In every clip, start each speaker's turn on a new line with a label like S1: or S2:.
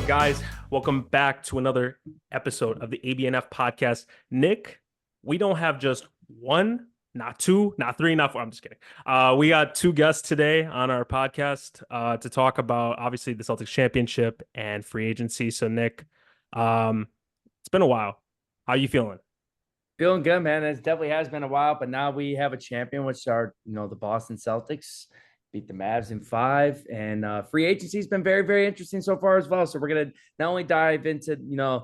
S1: guys, welcome back to another episode of the ABNF podcast. Nick, we don't have just one, not two, not three, not four. I'm just kidding. We got two guests today on our podcast to talk about obviously the Celtics championship and free agency. So, Nick, it's been a while. How you feeling?
S2: Feeling good, man. It definitely has been a while, but now we have a champion, which are the Boston Celtics beat the Mavs in 5, and free agency has been very, very interesting so far as well. So we're gonna not only dive into the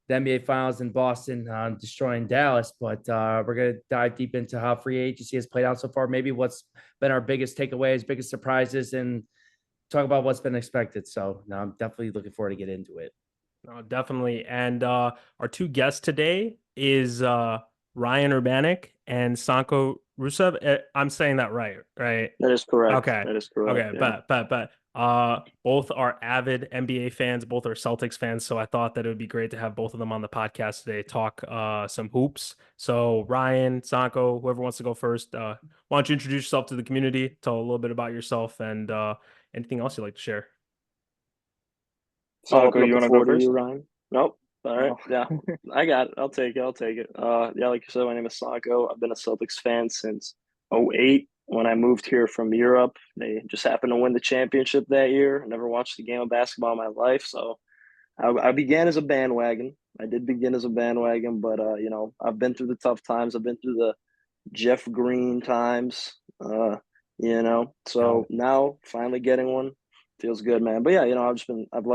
S2: NBA Finals in Boston destroying Dallas, but we're gonna dive deep into how free agency has played out so far. Maybe what's been our biggest takeaways, biggest surprises, and talk about what's been expected. So now I'm definitely looking forward to get into it.
S1: No, definitely. And our two guests today is Ryan Urbanik and Tsanko Rusev. I'm saying that right?
S3: That is correct.
S1: Okay.
S3: That is correct.
S1: Okay,
S3: Yeah.
S1: but both are avid NBA fans, both are Celtics fans, so I thought that it would be great to have both of them on the podcast today, talk some hoops. So Ryan, Tsanko, whoever wants to go first, why don't you introduce yourself to the community, tell a little bit about yourself and anything else you'd like to share.
S3: I'll
S4: Sanko,
S3: put
S4: you
S3: the
S4: want to
S3: floor
S4: go
S3: to you,
S4: first?
S3: Ryan. Nope. All right.
S4: No.
S3: Yeah. I got it. I'll take it. I'll take it. Yeah, like you said, my name is Sanko. I've been a Celtics fan since '08 when I moved here from Europe. They just happened to win the championship that year. I never watched a game of basketball in my life. So I began as a bandwagon. I did begin as a bandwagon, but I've been through the tough times. I've been through the Jeff Green times. So
S1: No.
S3: now finally getting one feels good, man. But yeah, I've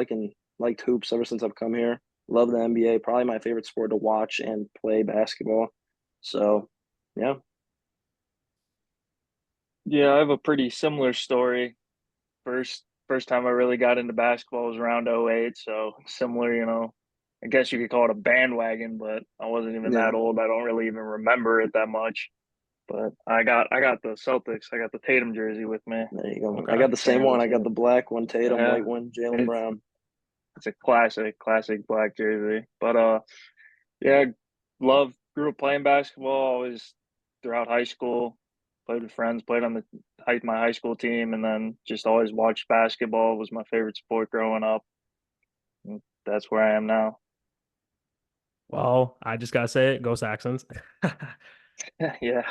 S3: liked hoops ever since I've come here. Love the NBA. Probably my favorite sport to watch and play basketball. So yeah.
S4: Yeah, I have a pretty similar story. First time I really got into basketball was around '08, so similar, I guess you could call it a bandwagon, but I wasn't even
S3: Yeah.
S4: that old. I don't really even remember it that much. But I got the Celtics. I got the Tatum jersey with me.
S3: There you go. I
S1: Okay.
S3: got the same one. I got the black one, Tatum,
S4: Yeah,
S3: white one, Jalen
S4: it's
S3: Brown.
S4: it's a classic black jersey. But yeah, grew up playing basketball always throughout high school. Played with friends, played on my high school team, and then just always watched basketball. Was my favorite sport growing up. And that's where I am now.
S1: Well, I just gotta say it, go Saxons.
S4: Yeah,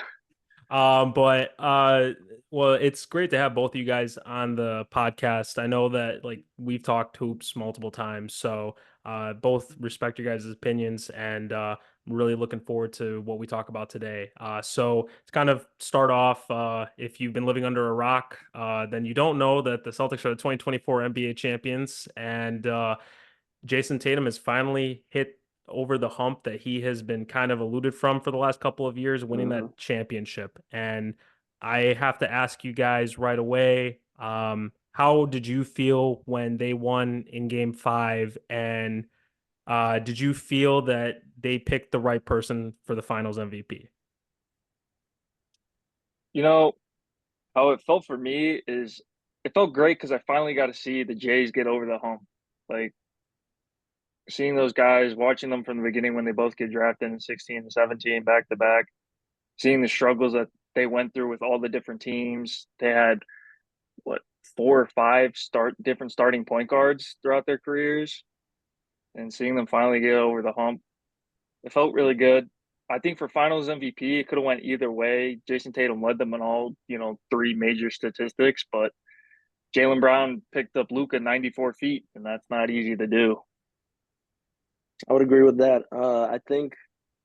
S1: But well, it's great to have both of you guys on the podcast. I know that like we've talked hoops multiple times, so both respect your guys' opinions and really looking forward to what we talk about today. So to kind of start off, if you've been living under a rock, then you don't know that the Celtics are the 2024 NBA champions, and Jason Tatum has finally hit over the hump that he has been kind of eluded from for the last couple of years, winning
S3: Mhm.
S1: that championship. And I have to ask you guys right away, how did you feel when they won in game 5? And did you feel that they picked the right person for the finals MVP?
S4: you know how it felt for me is it felt great because I finally got to see the Jays get over the hump. Like seeing those guys, watching them from the beginning when they both get drafted in 16 and 17 back to back, seeing the struggles that they went through with all the different teams. They had what 4 or 5 different starting point guards throughout their careers, and seeing them finally get over the hump, it felt really good. I think for Finals MVP, it could have went either way. Jason Tatum led them in all 3 major statistics, but Jalen Brown picked up Luka 94 feet, and that's not easy to do.
S3: I would agree with that. I think,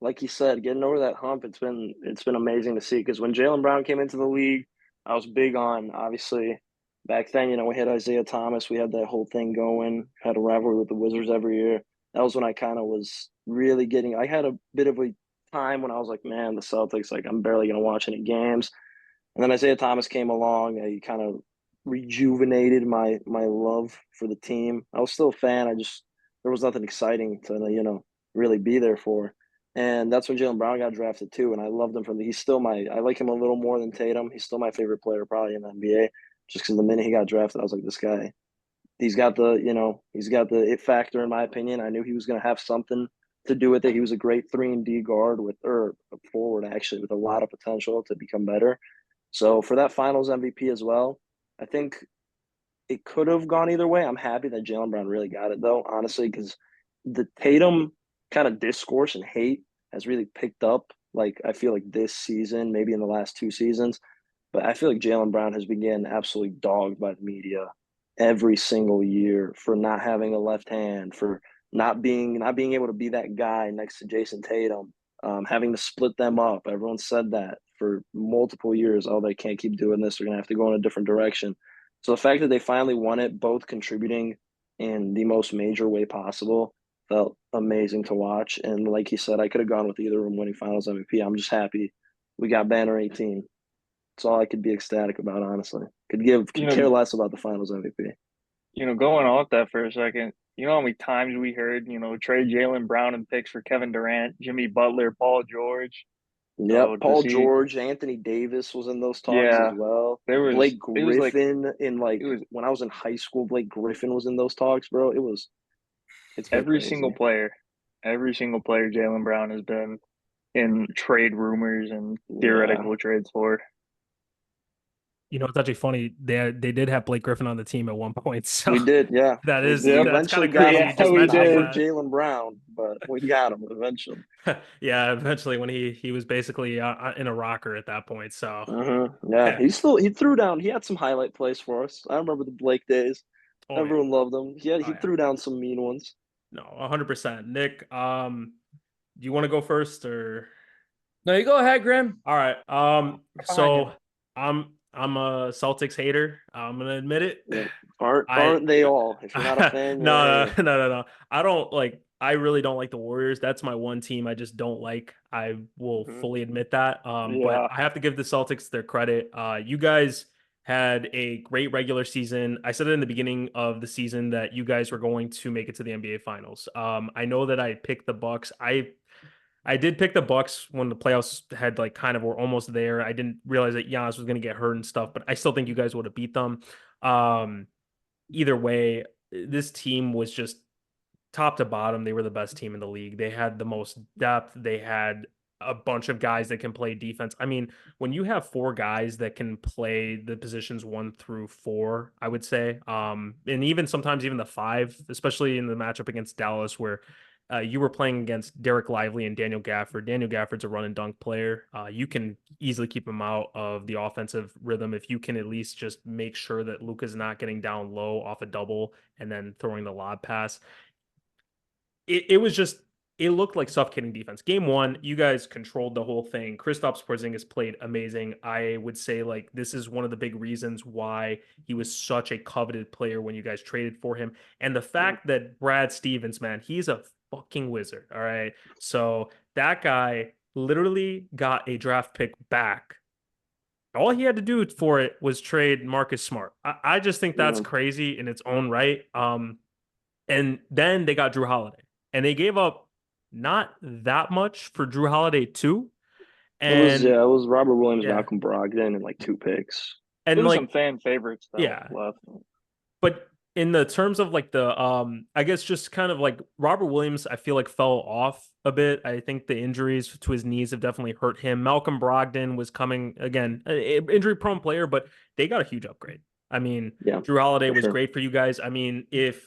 S3: like you said, getting over that hump, it's been amazing to see. Because when Jalen Brown came into the league, I was big on obviously back then. We had Isaiah Thomas, we had that whole thing going. Had a rivalry with the Wizards every year. That was when I kind of was really getting. I had a bit of a time when I was like, man, the Celtics, like I'm barely gonna watch any games. And then Isaiah Thomas came along. He kind of rejuvenated my love for the team. I was still a fan. I just there was nothing exciting to really be there for. And that's when Jalen Brown got drafted too. And I loved him from the. He's still I like him a little more than Tatum. He's still my favorite player probably in the NBA. Just because the minute he got drafted, I was like, this guy. He's got the it factor in my opinion. I knew he was going to have something to do with it. He was a great 3-and-D guard or a forward actually with a lot of potential to become better. So for that Finals MVP as well, I think it could have gone either way. I'm happy that Jaylen Brown really got it though, honestly, because the Tatum kind of discourse and hate has really picked up. Like I feel like this season, maybe in the last 2 seasons, but I feel like Jaylen Brown has been getting absolutely dogged by the media every single year for not having a left hand, for not being able to be that guy next to Jason Tatum, having to split them up. Everyone said that for multiple years. Oh, they can't keep doing this. They're gonna have to go in a different direction. So the fact that they finally won it, both contributing in the most major way possible, felt amazing to watch. And like he said, I could have gone with either of them winning Finals MVP. I'm just happy we got Banner 18. That's all I could be ecstatic about, honestly. Could care less about the Finals MVP.
S4: Going off that for a second, how many times we heard, trade Jaylen Brown and picks for Kevin Durant, Jimmy Butler, Paul George. So
S3: Yep,
S4: to
S3: Paul
S4: see,
S3: George, Anthony Davis was in those talks as
S4: yeah,
S3: well.
S4: it
S3: Blake
S4: was like
S3: Griffin in like
S4: it was
S3: when I was in high school, Blake Griffin was in those talks, bro. It's been
S4: every
S3: crazy.
S4: single player, Jaylen Brown has been in trade rumors and
S3: Yeah.
S4: theoretical trades for.
S1: It's actually funny. They did have Blake Griffin on the team at one point, so
S3: We did, yeah.
S4: Yep.
S1: that's kind
S3: Eventually
S1: of
S3: got
S1: crazy.
S3: him
S1: You
S4: Yeah,
S1: just
S4: we
S1: mentioned
S3: not for
S4: did.
S1: that.
S3: Jaylen Brown, but we got him eventually.
S1: Yeah, eventually when he was basically in a rocker at that point. So
S3: Yeah,
S1: yeah,
S3: he threw down. He had some highlight plays for us. I remember the Blake days.
S1: oh yeah,
S3: Everyone loved him.
S1: oh
S3: He
S1: yeah,
S3: threw down some mean ones.
S1: no, 100%. Nick, do you want to go first or?
S2: No, you go ahead, Grim.
S1: All right.
S2: Behind you.
S1: So I'm a Celtics hater. I'm gonna admit it.
S3: Yep.
S1: I
S3: Aren't they all? If you're not a fan, you're a
S1: no,
S3: hater.
S1: no. I don't like. I really don't like the Warriors. That's my one team I just don't like. I will
S3: Mhm.
S1: fully admit that. But
S4: Yeah.
S1: I have to give the Celtics their credit. You guys had a great regular season. I said it in the beginning of the season that you guys were going to make it to the NBA Finals. I know that I picked the Bucks. I did pick the Bucks when the playoffs had like kind of were almost there. I didn't realize that Giannis was going to get hurt and stuff, but I still think you guys would have beat them. Um, Either way, this team was just top to bottom. They were the best team in the league. They had the most depth. They had a bunch of guys that can play defense. I mean, when you have four guys that can play the positions 1 through 4, I would say, and even sometimes even the 5, especially in the matchup against Dallas, where you were playing against Derek Lively and Daniel Gafford. Daniel Gafford's a run and dunk player. You can easily keep him out of the offensive rhythm if you can at least just make sure that Luka's not getting down low off a double and then throwing the lob pass. It was just it looked like suffocating defense. Game 1, you guys controlled the whole thing. Kristaps Porzingis played amazing. I would say like this is one of the big reasons why he was such a coveted player when you guys traded for him. And the fact that Brad Stevens, man, he's a fucking wizard. All right. So that guy literally got a draft pick back. All he had to do for it was trade Marcus Smart. I just think that's
S3: Yeah.
S1: crazy in its own right. And then they got Drew Holiday, and they gave up not that much for Drew Holiday too. And
S3: It was Robert Williams,
S1: yeah,
S3: Malcolm Brogdon, and like 2 picks.
S4: There
S1: and
S4: was some
S1: like
S4: fan favorites though
S1: yeah,
S4: left.
S1: but in the terms of like the I guess just kind of like Robert Williams, I feel like fell off a bit. I think the injuries to his knees have definitely hurt him. Malcolm Brogdon was coming again, injury prone player, but they got a huge upgrade. I mean,
S3: Yeah,
S1: Drew Holiday
S3: for
S1: was
S3: sure.
S1: great for you guys. I mean, if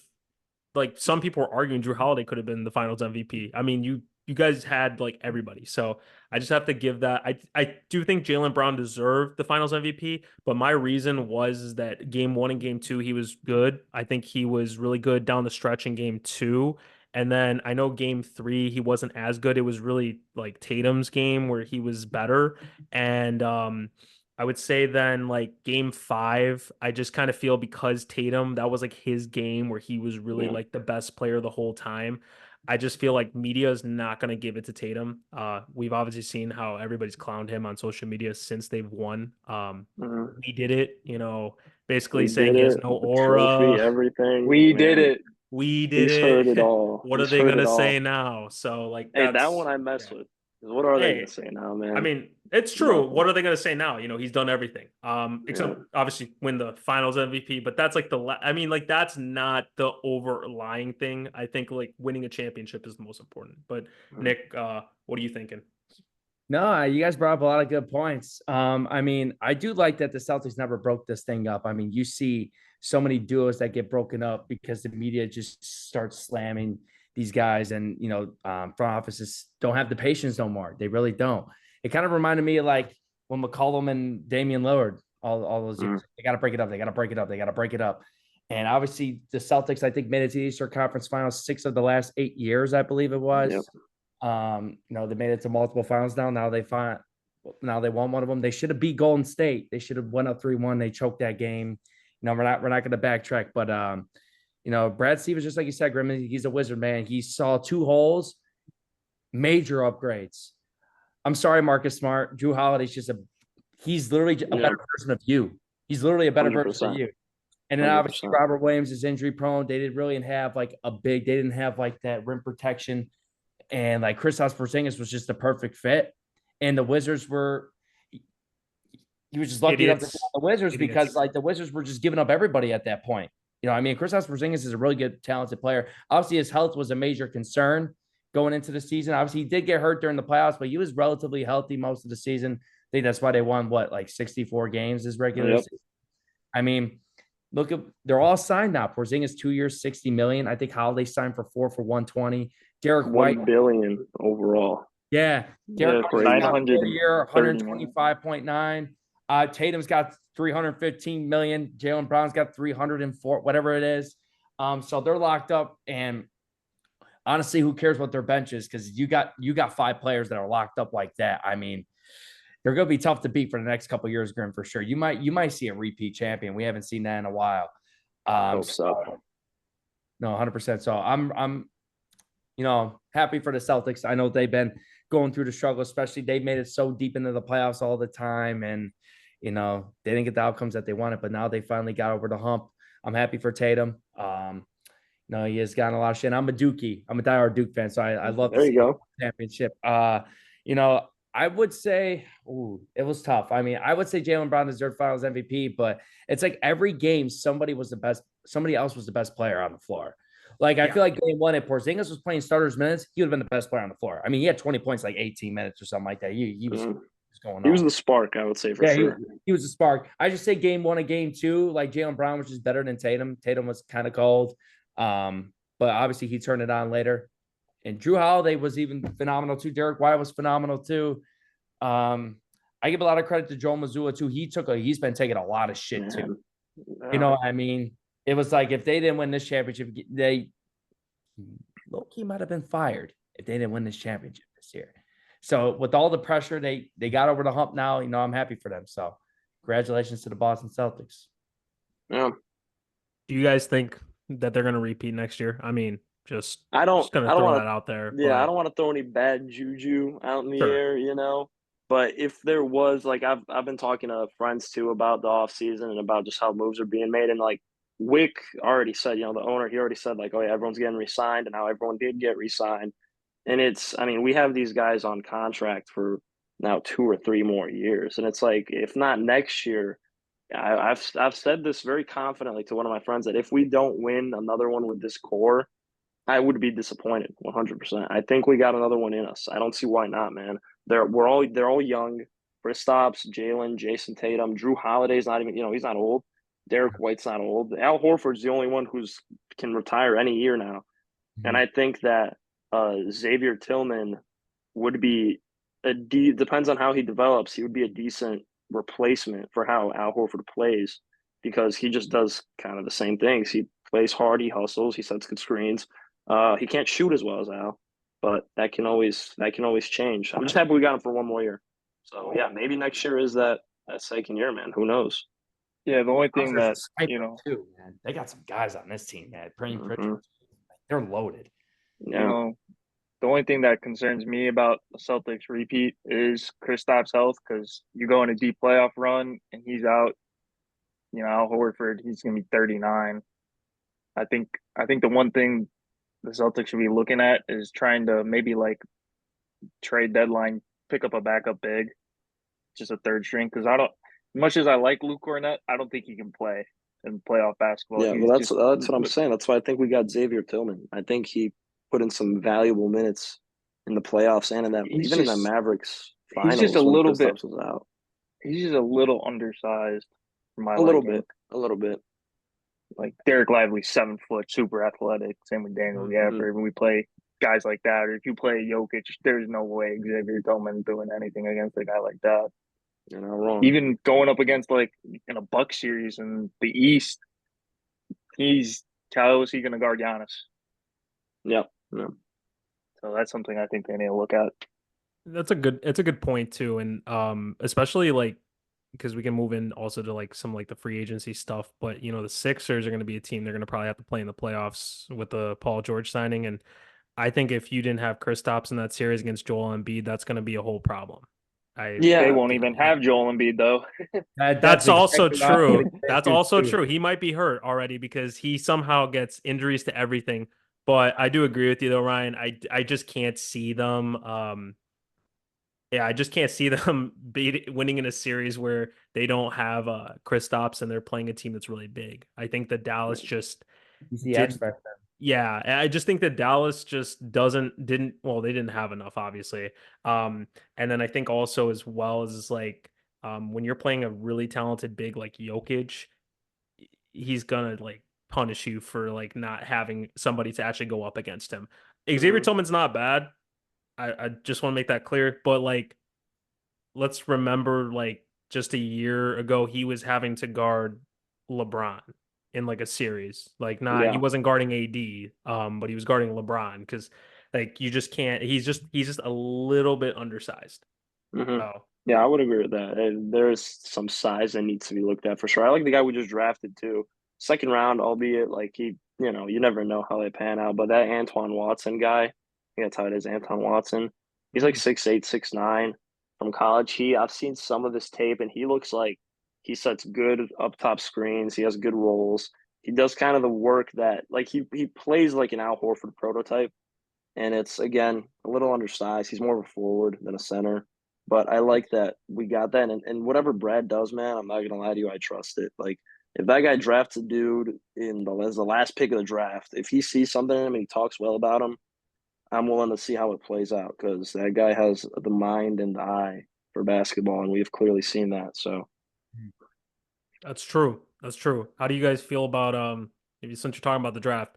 S1: like some people were arguing Drew Holiday could have been the Finals MVP. I mean, you guys had like everybody. So I just have to give that. I do think Jaylen Brown deserved the Finals MVP, but my reason was that Game 1 and Game 2 he was good. I think he was really good down the stretch in Game 2. And then I know Game 3 he wasn't as good. It was really like Tatum's game where he was better. And I would say then like Game 5, I just kind of feel because Tatum, that was like his game where he was really
S3: Yeah.
S1: like the best player the whole time. I just feel like media is not going to give it to Tatum. We've obviously seen how everybody's clowned him on social media since they've won.
S3: Mhm.
S1: We did it, basically
S3: We
S1: saying
S3: did
S1: he has
S3: it.
S1: no
S3: The trophy,
S1: aura.
S3: everything.
S4: We did
S3: Man,
S4: it.
S1: We did
S3: he's heard it
S1: it.
S3: all.
S1: What are
S3: He's
S1: they
S3: heard
S1: going
S3: it
S1: to say
S3: all.
S1: now? So like
S3: Hey, that one
S1: that's
S3: I mess
S1: yeah.
S3: with. What are they gonna
S1: Hey,
S3: say now,
S1: I
S3: man?
S1: mean, it's true.
S3: Nothing.
S1: What are they going to say now? He's done everything.
S3: Yeah.
S1: Except obviously win the Finals MVP, but that's like I mean, like that's not the overlying thing. I think like winning a championship is the most important. But
S3: Mhm.
S1: Nick, what are you thinking?
S2: No, you guys brought up a lot of good points. I mean, I do like that the Celtics never broke this thing up. I mean, you see so many duos that get broken up because the media just starts slamming these guys, and front offices don't have the patience no more. They really don't. It kind of reminded me of like when McCollum and Damian Lillard all those years. They got to break it up. They got to break it up. They got to break it up. And obviously, the Celtics, I think, made it to the Eastern Conference Finals 6 of the last 8 years, I believe it was.
S3: Yep.
S2: They made it to multiple finals now. Now they won one of them. They should have beat Golden State. They should have went up 3-1. They choked that game. We're not going to backtrack, but Brad Stevens, just like you said, Grim, he's a wizard, man. He saw 2 holes, major upgrades. I'm sorry, Marcus Smart. Drew Holiday's he's literally a better version of you. He's literally a better
S3: 100%.
S2: version of you. And then
S3: 100%.
S2: obviously Robert Williams is injury prone. They didn't really have they didn't have like that rim protection. And like Kristaps Porzingis was just the perfect fit. And the Wizards he was just lucky enough to get the Wizards because like the Wizards were just giving up everybody at that point. Kristaps Porzingis is a really good, talented player. Obviously, his health was a major concern going into the season. Obviously, he did get hurt during the playoffs, but he was relatively healthy most of the season. I think that's why they won 64 games this regular season. I mean, they're all signed now. Porzingis 2 years, $60 million. I think Holiday signed for 4 for $120. Derek White,
S3: $1 billion overall.
S2: Yeah, Derek White's got 4 year, 125.9. Tatum's got $315 million. Jaylen Brown's got 304, whatever it is. So they're locked up. And honestly, who cares what their bench is? Because you got 5 players that are locked up like that. I mean, they're going to be tough to beat for the next couple of years, Grim, for sure. You might see a repeat champion. We haven't seen that in a while.
S3: Hope so.
S2: No, 100%. So I'm happy for the Celtics. I know they've been going through the struggle, especially they made it so deep into the playoffs all the time. And, they didn't get the outcomes that they wanted, but now they finally got over the hump. I'm happy for Tatum. He has gotten a lot of shit. I'm a Dookie. I'm a diehard Duke fan, so I love
S3: there you go.
S2: Championship. I would say, it was tough. I mean, I would say Jaylen Brown deserved Finals MVP, but it's like every game somebody else was the best player on the floor. Like, I feel like game 1, if Porzingis was playing starters minutes, he would have been the best player on the floor. I mean, he had 20 points, like 18 minutes or something like that. He was going on.
S3: He was the spark, I would say, for sure.
S2: He was the spark. I just say game 1 and game 2, like Jaylen Brown was just better than Tatum. Tatum was kind of cold. But obviously he turned it on later. And Drew Holiday was even phenomenal too. Derek White was phenomenal too. I give a lot of credit to Joe Mazzulla too. He's been taking a lot of shit too. I mean, it was like if they didn't win this championship, they low-key might have been fired if they didn't win this championship this year. So with all the pressure, they got over the hump now. I'm happy for them. So congratulations to the Boston Celtics.
S3: Yeah.
S1: Do you guys think that they're going to repeat next year? I mean,
S3: I don't
S1: throw that out there.
S3: Yeah, but I don't want to throw any bad juju out in the air, But if there was, like, I've been talking to friends too about the offseason and about just how moves are being made. And like Wick already said, the owner, he already said like, oh yeah, everyone's getting re-signed, and how everyone did get re-signed. And we have these guys on contract for now 2 or 3 more years. And it's like, if not next year, I've said this very confidently to one of my friends that if we don't win another one with this core, I would be disappointed 100%. I think we got another one in us. I don't see why not, man. They're all young. Kristaps, Jaylen, Jason Tatum, Drew Holiday's not even, he's not old. Derek White's not old. Al Horford's the only one can retire any year now. Mm-hmm. And I think that Xavier Tillman would be depends on how he develops. He would be a decent replacement for how Al Horford plays, because he just does kind of the same things. He plays hard, he hustles, he sets good screens. He can't shoot as well as Al, but that can always change. I'm just happy we got him for 1 more year. So yeah, maybe next year is that second year, man. Who knows?
S4: Yeah, the only thing that
S2: too, man, they got some guys on this team, man. Pritchard, they're loaded.
S3: Yeah.
S4: The only thing that concerns me about the Celtics repeat is Kristaps' health, because you go in a deep playoff run and he's out. Al Horford, he's gonna be 39. I think the one thing the Celtics should be looking at is trying to maybe like trade deadline pick up a backup big, just a third string. Because as much as I like Luke Cornett, I don't think he can play in playoff basketball.
S3: Yeah, well, that's what I'm saying. That's why I think we got Xavier Tillman. I think he put in some valuable minutes in the playoffs and in that Mavericks
S4: He's just a
S3: finals when
S4: little bit.
S3: Kristaps was out.
S4: He's just a little undersized for my
S3: A little
S4: liking.
S3: bit. A little bit.
S4: Like Derek Lively's 7 foot, super athletic. Same with Daniel Gafford. When we play guys like that, or if you play Jokic, there's no way Xavier Tillman's doing anything against a guy like that.
S3: You're not wrong.
S4: Even going up against like in a Buck series in the East, how is he going to guard Giannis?
S3: Yep. Yeah.
S4: So that's something I think they need to look at.
S1: It's a good point too, and especially like because we can move in also to like some like the free agency stuff, but you know the Sixers are going to be a team they're going to probably have to play in the playoffs with the Paul George signing, and I think if you didn't have Kristaps in that series against Joel Embiid, that's going to be a whole problem.
S4: They won't even have Joel Embiid though.
S1: That's also true. That's also
S2: too.
S1: true. He might be hurt already because he somehow gets injuries to everything. But I do agree with you though, Ryan. I just can't see them. I just can't see them winning in a series where they don't have Kristaps and they're playing a team that's really big. I think that Dallas just
S2: He's the
S1: did.
S2: X factor.
S1: Yeah, I just think that Dallas just didn't well, they didn't have enough, obviously. And then I think also as well as like when you're playing a really talented big like Jokic, he's gonna like punish you for like not having somebody to actually go up against him. Xavier Tillman's not bad. I just want to make that clear, but like let's remember like just a year ago he was having to guard LeBron in like a series. Like not he wasn't guarding AD, but he was guarding LeBron because like you just can't he's just a little bit undersized. So
S3: Yeah, I would agree with that. And there's some size that needs to be looked at for sure. I like the guy we just drafted too. Second round, albeit like you never know how they pan out. But that Antoine Watson guy, I think that's how it is, Antoine Watson. He's like 6'8", 6'9" from college. I've seen some of this tape and he looks like he sets good up top screens. He has good rolls. He does kind of the work that like he plays like an Al Horford prototype. And it's again a little undersized. He's more of a forward than a center. But I like that we got that. And whatever Brad does, man, I'm not gonna lie to you, I trust it. Like if that guy drafts a dude as the last pick of the draft, if he sees something in him and he talks well about him, I'm willing to see how it plays out because that guy has the mind and the eye for basketball, and we've clearly seen that. So
S1: that's true. That's true. How do you guys feel about since you're talking about the draft?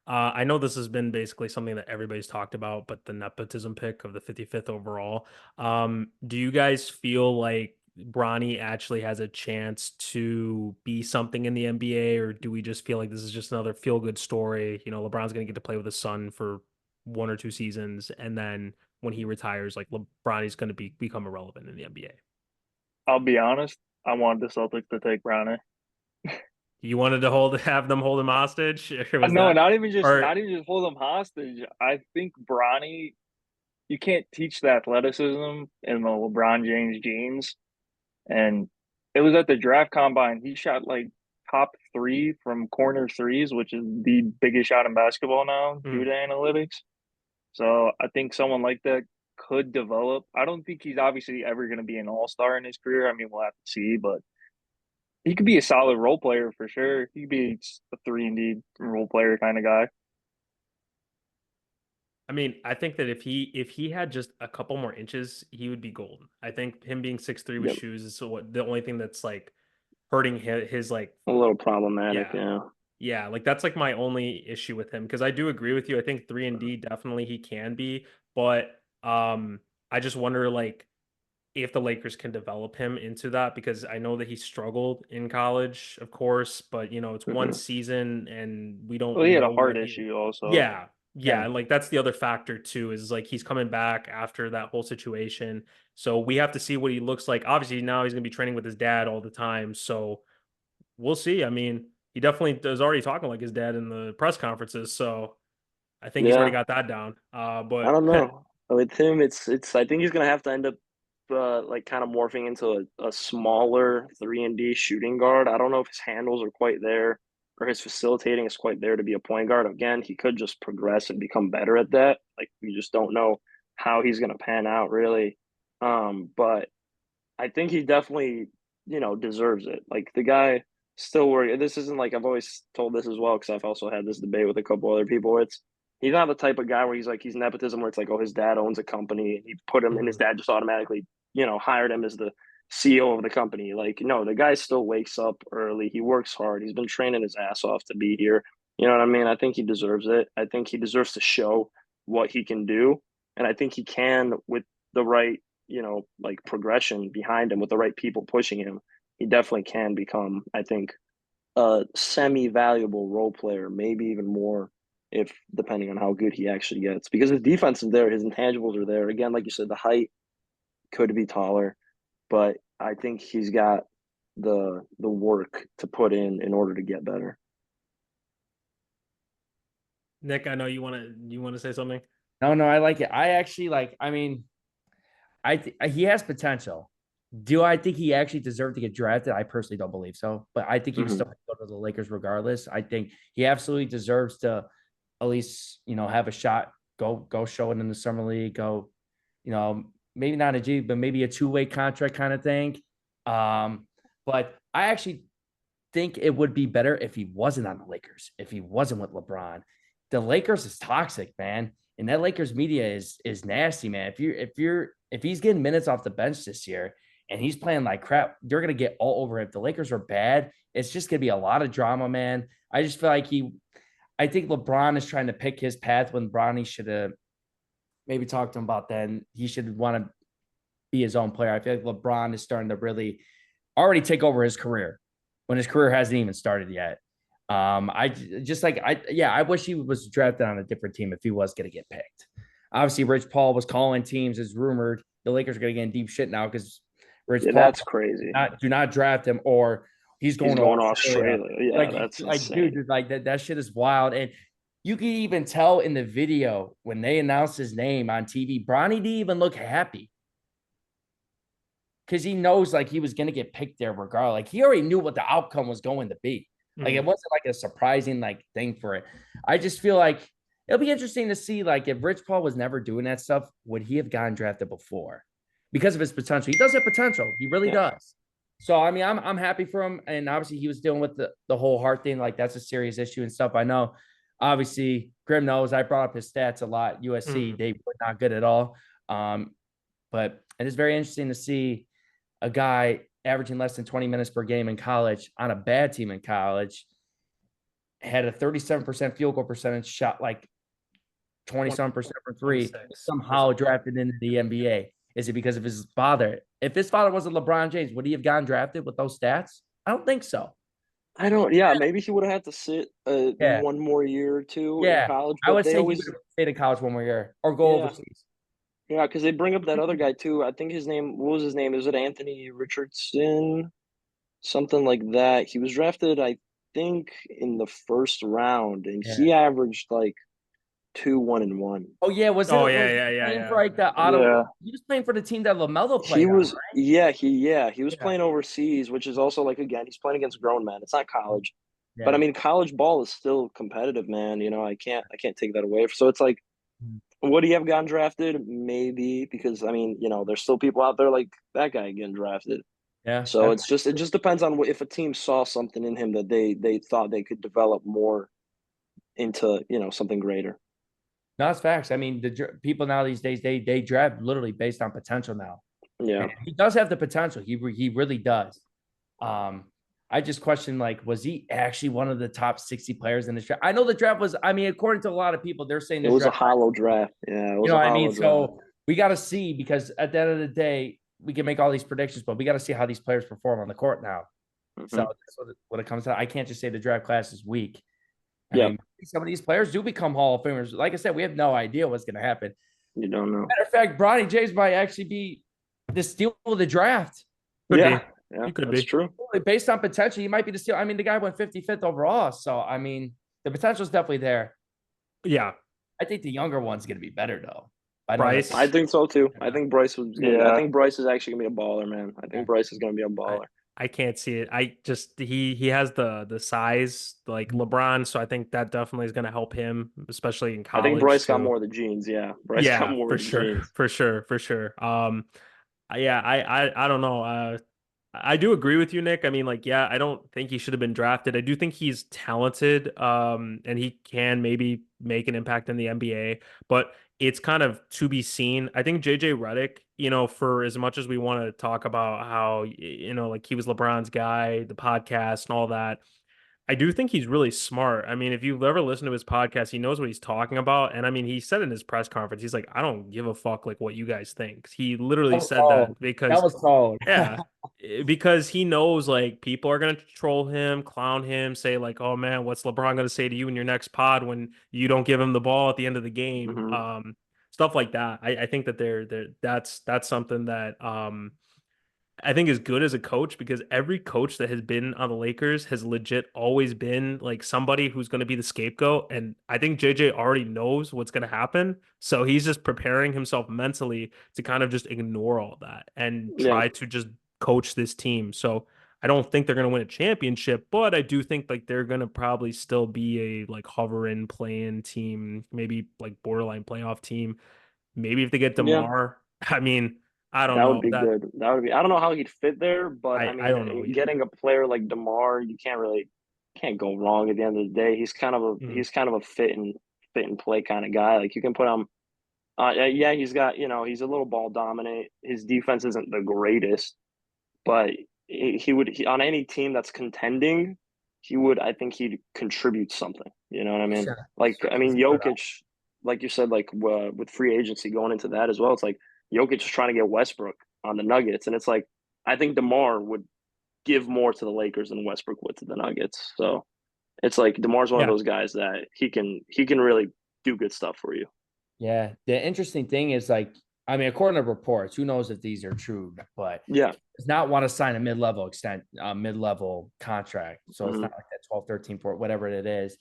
S1: I know this has been basically something that everybody's talked about, but the nepotism pick of the 55th overall. Do you guys feel like Bronny actually has a chance to be something in the NBA, or do we just feel like this is just another feel-good story? You know, LeBron's going to get to play with his son for 1 or 2 seasons, and then when he retires, like Bronny's going to become irrelevant in the NBA.
S4: I'll be honest. I wanted the Celtics to take Bronny.
S1: You wanted to have them hold him hostage?
S4: No, not even just hold him hostage. I think Bronny, you can't teach the athleticism in the LeBron James genes. And it was at the draft combine. He shot like top 3 from corner threes, which is the biggest shot in basketball now due to analytics. So I think someone like that could develop. I don't think he's obviously ever going to be an all-star in his career. I mean, we'll have to see, but he could be a solid role player for sure. He could be a 3-and-D role player kind of guy.
S1: I mean, I think that if he had just a couple more inches, he would be golden. I think him being 6'3" with shoes is the only thing that's like hurting his like
S3: a little problematic.
S1: Yeah, like that's like my only issue with him because I do agree with you. I think 3-and-D definitely he can be, but I just wonder like if the Lakers can develop him into that because I know that he struggled in college, of course, but you know, it's one season and we don't
S4: Well, he had
S1: know
S4: a heart issue also.
S1: Yeah, like that's the other factor too, is like he's coming back after that whole situation. So we have to see what he looks like. Obviously, now he's gonna be training with his dad all the time. So we'll see. I mean, he definitely is already talking like his dad in the press conferences. So I think he's already got that down. But
S3: I don't know. With him, it's I think he's gonna have to end up like kind of morphing into a smaller 3-and-D shooting guard. I don't know if his handles are quite there or his facilitating is quite there to be a point guard. Again, he could just progress and become better at that. Like we just don't know how he's gonna pan out really. But I think he definitely, deserves it. Like the guy still working. This isn't like I've always told this as well because I've also had this debate with a couple other people. Where he's not the type of guy where he's nepotism where it's like, oh, his dad owns a company and he put him and his dad just automatically hired him as the CEO of the company. Like, no, the guy still wakes up early. He works hard. He's been training his ass off to be here. You know what I mean? I think he deserves it. I think he deserves to show what he can do. And I think he can with the right, like progression behind him, with the right people pushing him. He definitely can become, I think, a semi-valuable role player, maybe even more if depending on how good he actually gets. Because his defense is there, his intangibles are there. Again, like you said, the height could be taller, but I think he's got the work to put in order to get better.
S1: Nick, I know you want to say something.
S2: No, I like it. I actually like. I mean, he has potential. Do I think he actually deserved to get drafted? I personally don't believe so, but I think he was still going to go to the Lakers regardless. I think he absolutely deserves to at least, have a shot. Go show it in the summer league. Go, maybe not a G, but maybe a two-way contract kind of thing. But I actually think it would be better if he wasn't on the Lakers, if he wasn't with LeBron. The Lakers is toxic, man. And that Lakers media is nasty, man. If he's getting minutes off the bench this year and he's playing like crap, you're gonna get all over it. If the Lakers are bad, it's just gonna be a lot of drama, man. I just feel like I think LeBron is trying to pick his path when Bronny should have maybe talked to him about that. And he should want to be his own player. I feel like LeBron is starting to really already take over his career when his career hasn't even started yet. I wish he was drafted on a different team if he was going to get picked. Obviously, Rich Paul was calling teams as rumored. The Lakers are going to get in deep shit now because Rich Paul.
S3: That's crazy.
S2: Do not draft him, or he's going to
S3: Australia. Yeah,
S2: that's insane. Dude, like that shit is wild. And you can even tell in the video when they announced his name on TV, Bronny didn't even look happy. Because he knows like he was going to get picked there regardless. Like he already knew what the outcome was going to be. Like it wasn't like a surprising like thing for it. I just feel like it'll be interesting to see like if Rich Paul was never doing that stuff, would he have gotten drafted before? Because of his potential. He does have potential. He really does. So I mean, I'm happy for him. And obviously he was dealing with the whole heart thing. Like that's a serious issue and stuff. I know. Obviously, Grim knows I brought up his stats a lot. USC, they were not good at all. But it is very interesting to see a guy averaging less than 20 minutes per game in college on a bad team in college, had a 37% field goal percentage, shot like 27% from three, somehow drafted into the NBA. Is it because of his father? If his father wasn't LeBron James, would he have gotten drafted with those stats? I don't think so.
S3: Maybe he would have had to sit one more year or two in college.
S2: I would say he would have stayed in college one more year or go overseas.
S3: Yeah, because they bring up that other guy too. I think what was his name? Is it Anthony Richardson? Something like that. He was drafted, I think, in the first round, and he averaged like 2, 1, and 1.
S2: Oh yeah, was it?
S1: Yeah.
S2: For like the Ottawa. He was playing for the team that LaMelo played.
S3: He was playing overseas, which is also like again, he's playing against grown men. It's not college, but I mean, college ball is still competitive, man. I can't take that away. So it's like. Would he have gotten drafted? Maybe, because I mean, there's still people out there like that guy getting drafted.
S2: Yeah.
S3: So it just depends on if a team saw something in him that they thought they could develop more into something greater.
S2: No, it's facts. I mean, the people now these days they draft literally based on potential now.
S3: Yeah,
S2: and he does have the potential. He really does. I just question, like, was he actually one of the top 60 players in the draft? I know the draft was, I mean, according to a lot of people, they're saying
S3: it was a hollow draft. Yeah, it was
S2: what I mean? So we got to see, because at the end of the day, we can make all these predictions, but we got to see how these players perform on the court now. So that's what it comes to. I can't just say the draft class is weak. I mean, some of these players do become Hall of Famers. Like I said, we have no idea what's going to happen.
S3: You don't know.
S2: Matter of fact, Bronny James might actually be the steal of the draft.
S3: Yeah,
S1: could
S3: be true.
S2: Based on potential, he might be the steal. I mean, the guy went 55th overall. So, I mean, the potential is definitely there.
S1: Yeah.
S2: I think the younger one's going to be better, though.
S1: Bryce.
S3: I think so, too. I think Bryce was I think Bryce is actually going to be a baller, man. I think Bryce is going to be a baller.
S1: I can't see it. I just he has the size like LeBron, so I think that definitely is going to help him, especially in college.
S3: I think Bryce got more of the genes. Yeah, Bryce got more
S1: for
S3: of the
S1: sure,
S3: genes.
S1: for sure. I don't know. I do agree with you, Nick. I mean, like, I don't think he should have been drafted. I do think he's talented, and he can maybe make an impact in the NBA. But it's kind of to be seen. I think JJ Redick, you know, for as much as we want to talk about how, you know, like he was LeBron's guy, the podcast and all that, I do think he's really smart. I mean, if you've ever listened to his podcast, he knows what he's talking about. And I mean, he said in his press conference, he's like, I don't give a fuck like what you guys think. He literally said that
S2: That
S1: because
S2: was cold.
S1: yeah, because he knows like people are gonna troll him, clown him, say like, "Oh man, what's LeBron gonna say to you in your next pod when you don't give him the ball at the end of the game?"
S3: Mm-hmm.
S1: Stuff like that. I think that that's something that I think is good as a coach because every coach that has been on the Lakers has legit always been like somebody who's going to be the scapegoat. And I think JJ already knows what's going to happen. So he's just preparing himself mentally to kind of just ignore all that and
S3: Yeah.
S1: try to just coach this team. So I don't think they're going to win a championship, but I do think like they're going to probably still be a like hovering playing team, maybe like borderline playoff team. Maybe if they get
S3: Yeah.
S1: DeMar, I mean, I don't
S3: That would
S1: know
S3: be
S1: that
S3: good. That would be. I don't know how he'd fit there, but I
S1: I don't know
S3: mean,
S1: either.
S3: getting a player like DeMar, you can't go wrong. At the end of the day,
S1: Mhm.
S3: he's kind of a fit and play kind of guy. Like you can put him. Yeah, he's got he's a little ball dominant. His defense isn't the greatest, but on any team that's contending, I think he'd contribute something. You know what I mean?
S2: Sure.
S3: Like I
S2: Certainly
S3: mean,
S2: start
S3: Jokic, like you said, like with free agency going into that as well. It's like Jokic is trying to get Westbrook on the Nuggets, and it's like I think DeMar would give more to the Lakers than Westbrook would to the Nuggets. So it's like DeMar's one of
S1: Yeah.
S3: those guys that he can really do good stuff for you.
S2: Yeah. The interesting thing is like, I mean, according to reports, who knows if these are true, but
S3: Yeah.
S2: does not want to sign a mid-level contract. So it's
S3: Mhm.
S2: not like that 12, 13, 14, whatever it is.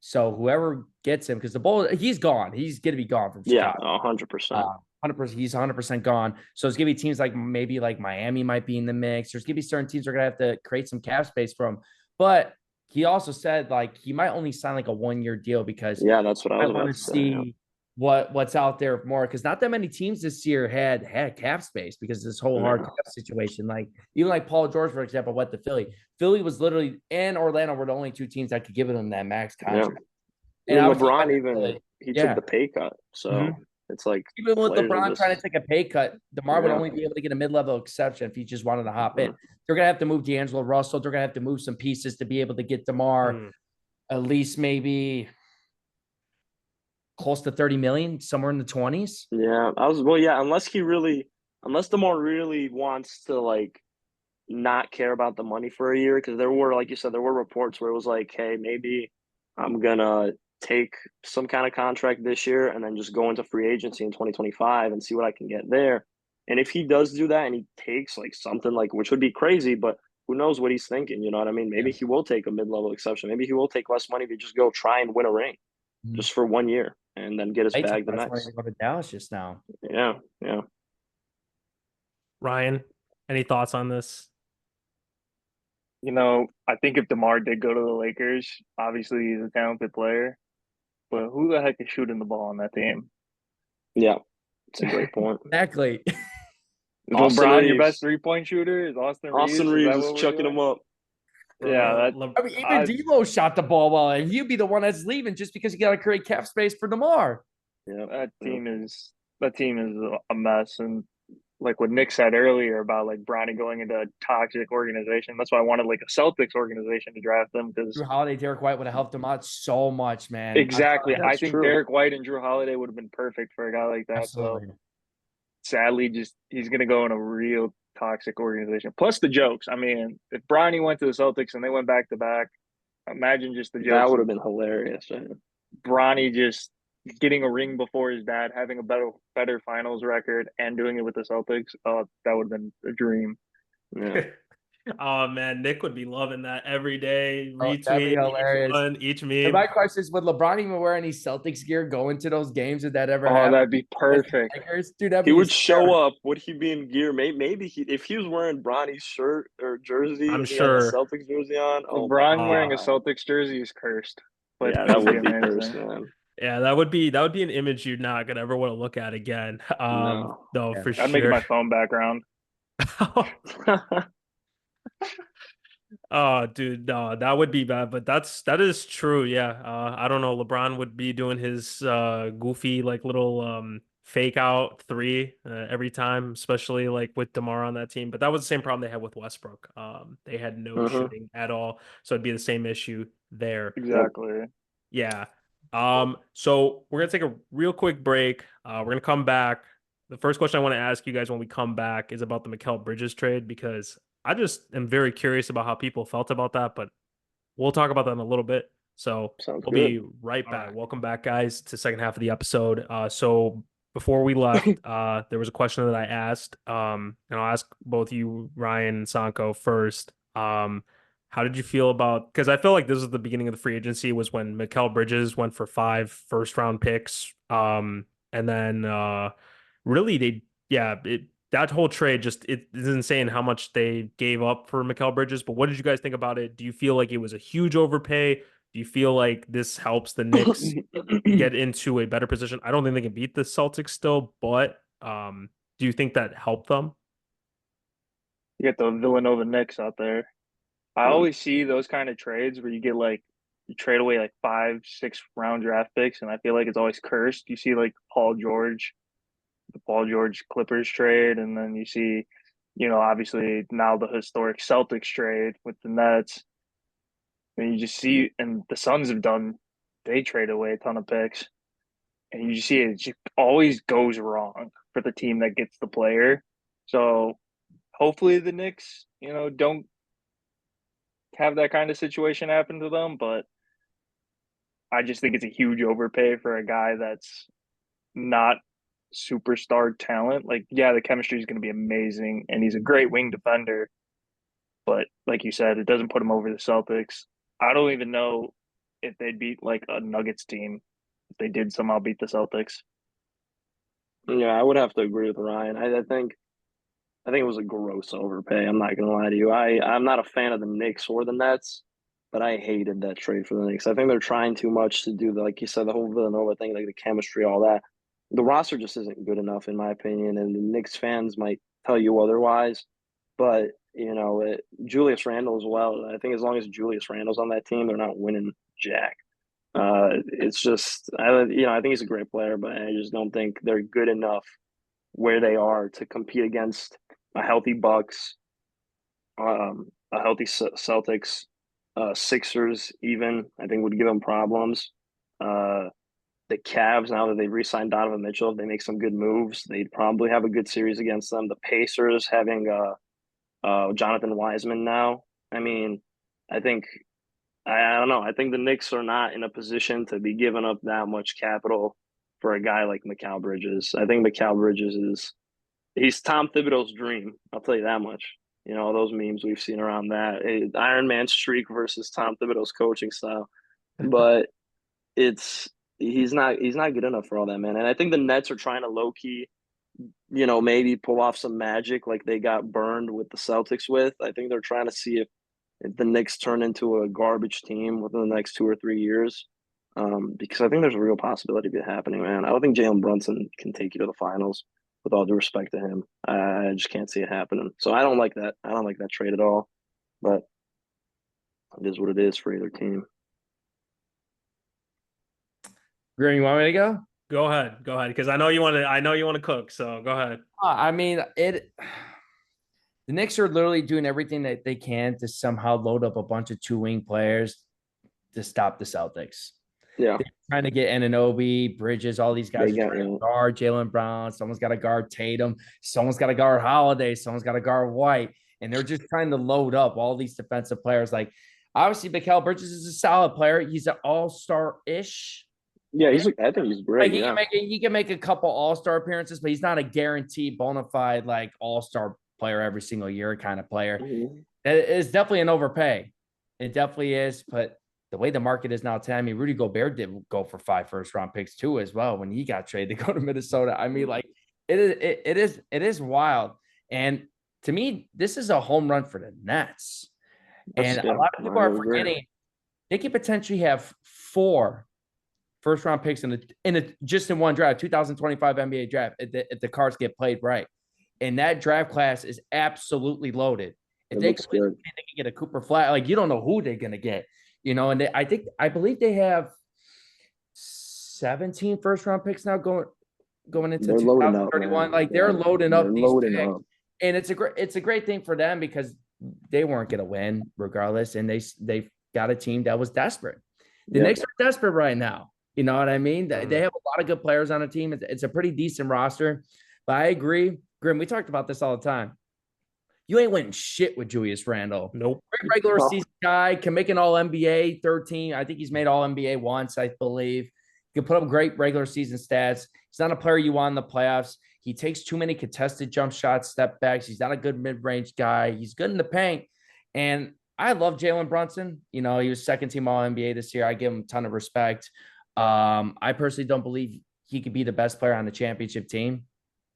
S2: So whoever gets him, because the Bull, he's gone. He's going to be gone from
S3: Yeah,
S2: Chicago.
S3: 100%.
S2: 100%. He's 100% gone. So it's going to be teams like maybe like Miami might be in the mix. There's going to be certain teams that are going to have to create some cap space for him. But he also said like he might only sign like a 1-year deal because
S3: Yeah, that's what I
S2: I
S3: was
S2: want
S3: about
S2: to
S3: to say. Yeah.
S2: see what's out there more because not that many teams this year had cap space because of this whole hard
S3: No.
S2: cap situation. Like even like Paul George, for example, went to Philly. Philly was literally and Orlando were the only two teams that could give him that max contract.
S3: I
S2: And
S3: mean,
S2: obviously,
S3: LeBron he took
S2: yeah.
S3: the pay cut, so
S2: Mhm.
S3: it's like
S2: Even with
S3: players are
S2: LeBron trying to
S3: just
S2: take a pay cut, DeMar would
S3: yeah.
S2: only be able to get a mid-level exception if he just wanted to hop in.
S3: Mhm.
S2: They're gonna have to move D'Angelo Russell. They're gonna have to move some pieces to be able to get DeMar
S1: Mm.
S2: at least maybe close to 30 million, somewhere in the 20s.
S3: Yeah, unless DeMar really wants to like not care about the money for a year, because there were, like you said, there were reports where it was like, hey, maybe I'm gonna take some kind of contract this year and then just go into free agency in 2025 and see what I can get there. And if he does do that and he takes like something like, which would be crazy, but who knows what he's thinking, you know what I mean? Maybe he will take a mid-level exception. Maybe he will take less money to just go try and win a ring
S2: Mhm.
S3: just for 1 year and then get his
S2: They took
S3: bag the
S2: less money
S3: next.
S2: to go to Dallas just now.
S3: Yeah, yeah.
S1: Ryan, any thoughts on this?
S4: I think if DeMar did go to the Lakers, obviously he's a talented player, but who the heck is shooting the ball on that team?
S3: Yeah, it's a great point.
S2: Exactly.
S4: Is
S3: Austin
S4: LeBron your best
S3: Reeves.
S4: 3-point shooter? Is Austin Reeves?
S3: Austin
S4: Is
S3: Reeves
S4: that
S3: is
S4: what we're
S3: chucking
S4: doing?
S3: him up.
S4: Yeah,
S2: I mean, even D'Lo shot the ball well, and he'd be the one that's leaving just because he got to create cap space for DeMar.
S3: Yeah,
S4: that team is a mess. And like what Nick said earlier about like Bronny going into a toxic organization, that's why I wanted like a Celtics organization to draft them because
S2: Drew Holiday, Derek White would have helped him out so much, man.
S4: exactly. I
S3: that's
S4: think
S3: true.
S4: Derek White and Drew Holiday would have been perfect for a guy like that.
S2: Absolutely.
S4: So sadly, just he's going to go in a real toxic organization. Plus the jokes. I mean, if Bronny went to the Celtics and they went back to back, imagine just the
S3: That
S4: jokes
S3: would
S4: of
S3: have been hilarious. Man.
S4: Bronny just getting a ring before his dad, having a better finals record, and doing it with the Celtics. Oh, that would have been a dream.
S3: Yeah.
S1: Oh man, Nick would be loving that every day.
S2: Oh, that'd be
S1: Retweet each
S2: hilarious.
S1: one, each
S2: And
S1: meme.
S2: my question is, would LeBron even wear any Celtics gear going to those games? Did that ever
S4: Oh,
S2: happen?
S4: that'd be perfect.
S2: Dude, that'd
S3: He
S2: be
S3: would show
S2: hysterical.
S3: up. Would he be in gear? Maybe if he was wearing Bronny's shirt or jersey
S1: I'm
S3: and he had the
S1: sure.
S3: Celtics jersey on. Oh my
S4: LeBron wearing a
S3: God.
S4: Celtics jersey is cursed, but
S3: Yeah,
S4: it
S3: that
S4: would be
S3: would be cursed,
S4: amazing.
S3: man.
S1: Yeah, that would be an image you're not gonna ever want to look at again.
S3: No.
S1: No,
S2: Yeah.
S1: for
S4: I'd make it
S1: sure.
S4: my phone background.
S1: Oh, dude, no, that would be bad, but that is true. Yeah. I don't know. LeBron would be doing his goofy like little fake out three every time, especially like with DeMar on that team. But that was the same problem they had with Westbrook. They had no
S3: Mm-hmm.
S1: shooting at all, so it'd be the same issue there.
S3: Yep.
S4: Exactly.
S1: Yeah. So we're gonna take a real quick break. We're gonna come back. The first question I want to ask you guys when we come back is about the Mikal Bridges trade because I just am very curious about how people felt about that, but we'll talk about that in a little bit. So
S3: Sounds
S1: we'll
S3: good.
S1: be right
S2: All
S1: back.
S2: right.
S1: Welcome back, guys, to the second half of the episode. So before we left, there was a question that I asked, and I'll ask both you, Ryan and Sanko, first. How did you feel about? Because I feel like this is the beginning of the free agency was when Mikal Bridges went for 5 first-round picks, and then really that whole trade just it is insane how much they gave up for Mikal Bridges. But what did you guys think about it? Do you feel like it was a huge overpay? Do you feel like this helps the Knicks get into a better position? I don't think they can beat the Celtics still, but do you think that helped them?
S4: You get the Villanova Knicks out there. I
S3: Hmm.
S4: always see those kind of trades where you get like you trade away like 5, 6 round draft picks, and I feel like it's always cursed. You see like the Paul George Clippers trade, and then you see, obviously now the historic Celtics trade with the Nets. And you just see, and the Suns have done, they trade away a ton of picks, and you just see it just always goes wrong for the team that gets the player. So hopefully the Knicks, don't have that kind of situation happen to them, but I just think it's a huge overpay for a guy that's not superstar talent. Like, yeah, the chemistry is going to be amazing, and he's a great wing defender. But like you said, it doesn't put him over the Celtics. I don't even know if they'd beat like a Nuggets team if they did somehow beat the Celtics.
S3: Yeah, I would have to agree with Ryan. I think it was a gross overpay. I'm not gonna lie to you. I'm not a fan of the Knicks or the Nets, but I hated that trade for the Knicks. I think they're trying too much to do the, like you said, the whole Villanova thing, like the chemistry, all that. The roster just isn't good enough, in my opinion, and the Knicks fans might tell you otherwise. But Julius Randle as well. I think as long as Julius Randle's on that team, they're not winning jack. It's just I think he's a great player, but I just don't think they're good enough where they are to compete against a healthy Bucks, a healthy Celtics, Sixers. Even I think would give them problems. Uh, the Cavs, now that they've re-signed Donovan Mitchell, if they make some good moves, they'd probably have a good series against them. The Pacers having Jonathan Wiseman now. I mean, I think I don't know. I think the Knicks are not in a position to be giving up that much capital for a guy like Mikal Bridges. I think Mikal Bridges he's Tom Thibodeau's dream. I'll tell you that much. Those memes we've seen around that Iron Man streak versus Tom Thibodeau's coaching style, but it's he's not good enough for all that, man. And I think the Nets are trying to low key, maybe pull off some magic like they got burned with the Celtics with. I think they're trying to see if the Knicks turn into a garbage team within the next 2 or 3 years. Because I think there's a real possibility of it happening, man. I don't think Jalen Brunson can take you to the finals, with all due respect to him. I just can't see it happening. So I don't like that. I don't like that trade at all. But it is what it is for either team.
S2: Green, you want me to go?
S1: Go ahead, because I know you want to. I know you want to cook, so go ahead.
S2: I mean, the Knicks are literally doing everything that they can to somehow load up a bunch of two-wing players to stop the Celtics.
S3: Yeah,
S2: They're trying to get Anunoby, Bridges, all these guys
S3: they
S2: are
S3: got
S2: trying to guard Jaylen Brown. Someone's got to guard Tatum. Someone's got to guard Holiday. Someone's got to guard White. And they're just trying to load up all these defensive players. Like, obviously, Mikal Bridges is a solid player. He's an all-star-ish.
S3: Yeah, I think he's great.
S2: Like
S3: Yeah,
S2: he can make a couple all-star appearances, but he's not a guaranteed bona fide like all-star player every single year kind of player.
S3: mm-hmm.
S2: It's definitely an overpay. It definitely is, but the way the market is now, I mean, Rudy Gobert did go for 5 first-round picks too as well when he got traded to go to Minnesota. I mean, like it is wild. And to me, this is a home run for the Nets. And a lot of people are forgetting they could potentially have 4 first-round picks just in one draft, 2025 NBA draft, if the cards get played right. And that draft class is absolutely loaded. If
S3: It
S2: they
S3: looks
S2: can win,
S3: good.
S2: they can get a Cooper Flag. Like, you don't know who they're gonna get, and I believe they have 17 first round picks now going into
S3: They're loading up,
S2: 2031.
S3: man.
S2: Like, they're
S3: Yeah,
S2: loading
S3: they're
S2: up these
S3: loading
S2: picks.
S3: up.
S2: And it's a great thing for them because they weren't going to win regardless, and they got a team that was desperate. The
S3: Yep.
S2: Knicks are desperate right now. You know what I mean? They
S3: Mm-hmm.
S2: have a lot of good players on the team. It's a pretty decent roster. But I agree, Grim. We talked about this all the time. You ain't winning shit with Julius Randle.
S1: Nope.
S2: Great regular season guy, can make an All NBA 13. I think he's made All NBA once, I believe. He can put up great regular season stats. He's not a player you want in the playoffs. He takes too many contested jump shots, step backs. He's not a good mid-range guy. He's good in the paint. And I love Jalen Brunson. He was second team All NBA this year. I give him a ton of respect. I personally don't believe he could be the best player on the championship team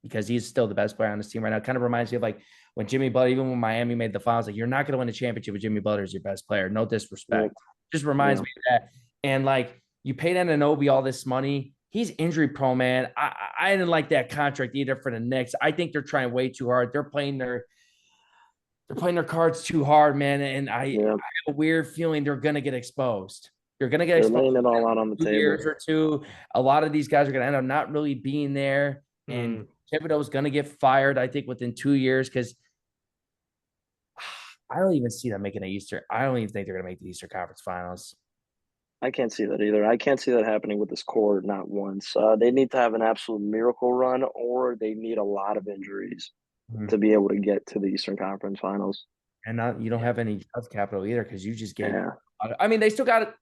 S2: because he's still the best player on this team right now. It kind of reminds me of like when Jimmy Butler, even when Miami made the finals, like, you're not going to win a championship with Jimmy Butler as your best player. No disrespect.
S3: Yep.
S2: Just reminds me of that. And like, you paid Anunoby all this money. He's injury prone, man. I didn't like that contract either for the Knicks. I think they're trying way too hard. They're playing their cards too hard, man. And I have a weird feeling they're going to get exposed. They're going to get
S3: They're
S2: exposed.
S3: laying it all out on the
S2: 2
S3: table.
S2: years or two. A lot of these guys are going to end up not really being there. And Thibodeau's going to get fired, I think, within 2 years because I don't even see them making an Easter. I don't even think they're going to make the Eastern Conference Finals.
S3: I can't see that either. I can't see that happening with this core not once. They need to have an absolute miracle run, or they need a lot of injuries to be able to get to the Eastern Conference Finals.
S2: And you don't have any draft capital either because you just gave.
S3: Yeah.
S2: I mean, they still got it.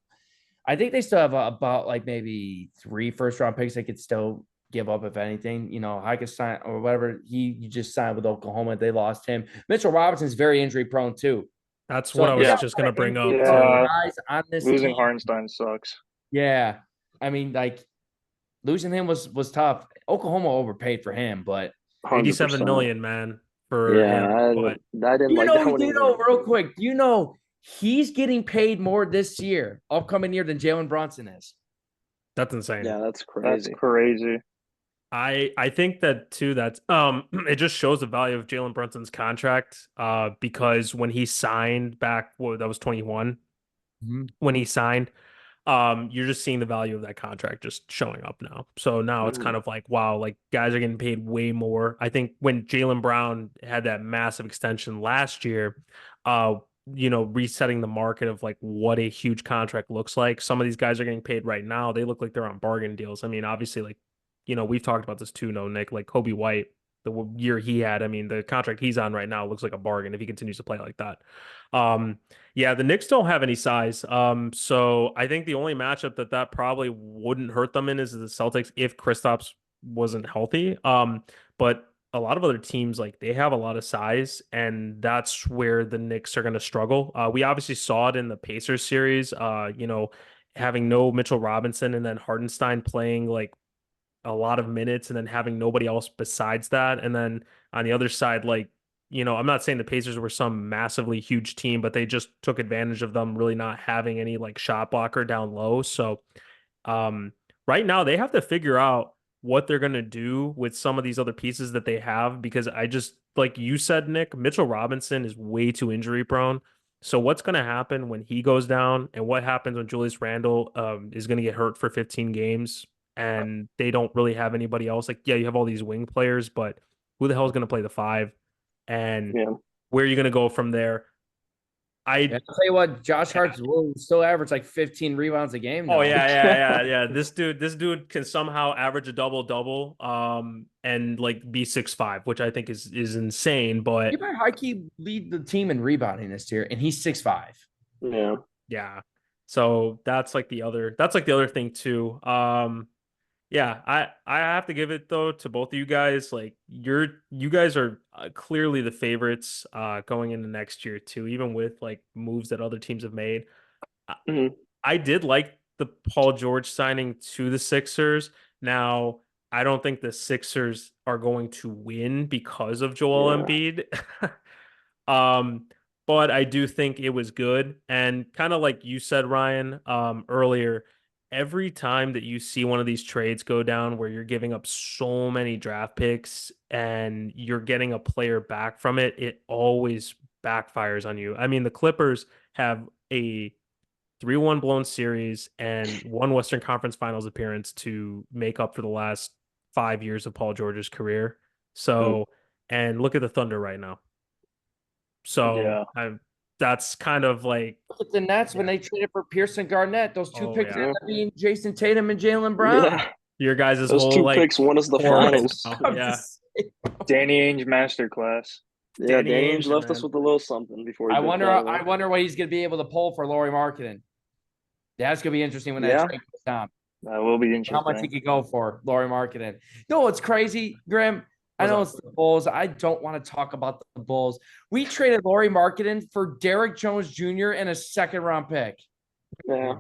S2: I think they still have about like maybe 3 first-round picks they could still give up, if anything. Hikes or whatever you just signed with Oklahoma. They lost him. Mitchell Robinson's very injury prone too.
S1: That's what I was just going to bring up.
S2: Guys on this
S4: losing
S2: team.
S4: Hartenstein sucks.
S2: Yeah, I mean, like, losing him was tough. Oklahoma overpaid for him, but
S1: 87 million, man. For
S3: I didn't like that one either.
S2: Real quick, he's getting paid more this year, upcoming year, than Jalen Brunson is.
S1: That's insane.
S3: Yeah, that's crazy.
S4: That's crazy.
S1: I think that too. That's it just shows the value of Jalen Brunson's contract. Because when he signed back, that was 21. When he signed, you're just seeing the value of that contract just showing up now. So now it's kind of like, wow, like guys are getting paid way more. I think when Jaylen Brown had that massive extension last year, resetting the market of like what a huge contract looks like. Some of these guys are getting paid right now. They look like they're on bargain deals. I mean, obviously, like, we've talked about this too, Nick, like Kobe White, the year he had, I mean, the contract he's on right now looks like a bargain if he continues to play like that. Yeah, the Knicks don't have any size. So I think the only matchup that probably wouldn't hurt them in is the Celtics if Kristaps wasn't healthy. But a lot of other teams, like, they have a lot of size, and that's where the Knicks are going to struggle. We obviously saw it in the Pacers series, having no Mitchell Robinson and then Hardenstein playing like a lot of minutes and then having nobody else besides that. And then on the other side, like, I'm not saying the Pacers were some massively huge team, but they just took advantage of them really not having any like shot blocker down low. So right now they have to figure out what they're going to do with some of these other pieces that they have, because I just, like you said, Nick, Mitchell Robinson is way too injury prone. So what's going to happen when he goes down, and what happens when Julius Randle is going to get hurt for 15 games and they don't really have anybody else? Like, yeah, you have all these wing players, but who the hell is going to play the 5? And where are you going to go from there?
S2: I'll tell you what, Josh Hart will still average like 15 rebounds a game now.
S1: Oh, yeah. This dude can somehow average a double-double and like be 6'5", which I think is insane. But
S2: he might high-key lead the team in rebounding this year, and he's 6'5".
S3: Yeah.
S1: So that's like the other thing too. Yeah, I have to give it though to both of you guys. Like, you guys are clearly the favorites going into next year too, even with like moves that other teams have made. I did like the Paul George signing to the Sixers. Now, I don't think the Sixers are going to win because of Joel Embiid. But I do think it was good. And kind of like you said, Ryan, earlier, every time that you see one of these trades go down where you're giving up so many draft picks and you're getting a player back from it, it always backfires on you. I mean, the Clippers have a 3-1 blown series and one Western Conference Finals appearance to make up for the last 5 years of Paul George's career. So, and look at the Thunder right now. So that's kind of like
S2: Look at the Nets when they traded for Pearson Garnett. Those two picks ended up being Jason Tatum and Jaylen Brown.
S3: Yeah.
S1: Your guys'
S3: Those
S1: whole
S3: two picks won us the finals.
S1: Yeah.
S4: Danny Ainge masterclass.
S3: Yeah, Danny Ainge left us with a little something before he
S2: I wonder what he's going to be able to pull for Lauri Markkanen. That's going to be interesting when that trade goes down.
S4: That will be interesting.
S2: How much he could go for Lauri Markkanen. No, it's crazy, Grim. I know it's the Bulls. I don't want to talk about the Bulls. We traded Lauri Markkanen for Derrick Jones Jr. and a 2nd-round pick.
S3: Yeah.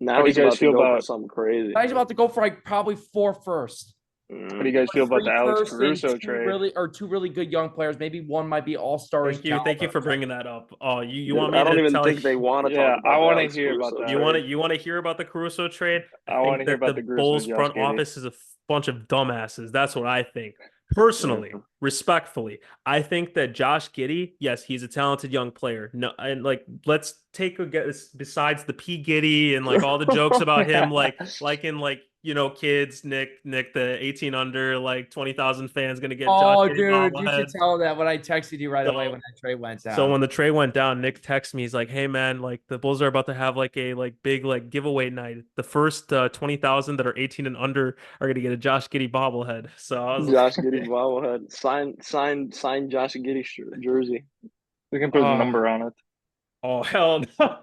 S3: Now he's about to go for something crazy.
S2: Now he's about to go for like probably 4 firsts.
S4: What do you guys feel about the Alex Caruso trade?
S2: Two really good young players. Maybe one might be all-stars.
S1: Thank you for bringing that up. Oh, you want me
S3: I don't
S1: to
S3: even
S1: tell
S3: think
S1: you?
S3: they want to talk about
S4: I want to
S3: Alex
S4: hear
S3: Caruso
S4: about that.
S1: You want to hear about the Caruso trade?
S4: I want to hear about the
S1: Bulls front office is a bunch of dumbasses. That's what I think. Personally, respectfully, I think that Josh Giddey, yes, he's a talented young player. No, and like let's take a guess besides the P Giddey and like all the jokes about him, like in like kids, Nick, the 18 under, like 20,000 fans gonna get.
S2: Oh,
S1: Josh
S2: dude, you should tell that when I texted you right away when that trade went down.
S1: So when the trade went down, Nick texted me. He's like, "Hey man, like the Bulls are about to have like a big giveaway night. The first 20,000 that are 18 and under are gonna get a Josh Giddey bobblehead." So I was
S3: Josh Giddey bobblehead. Sign Josh Giddey jersey.
S4: We can put his number on it.
S1: Oh hell no.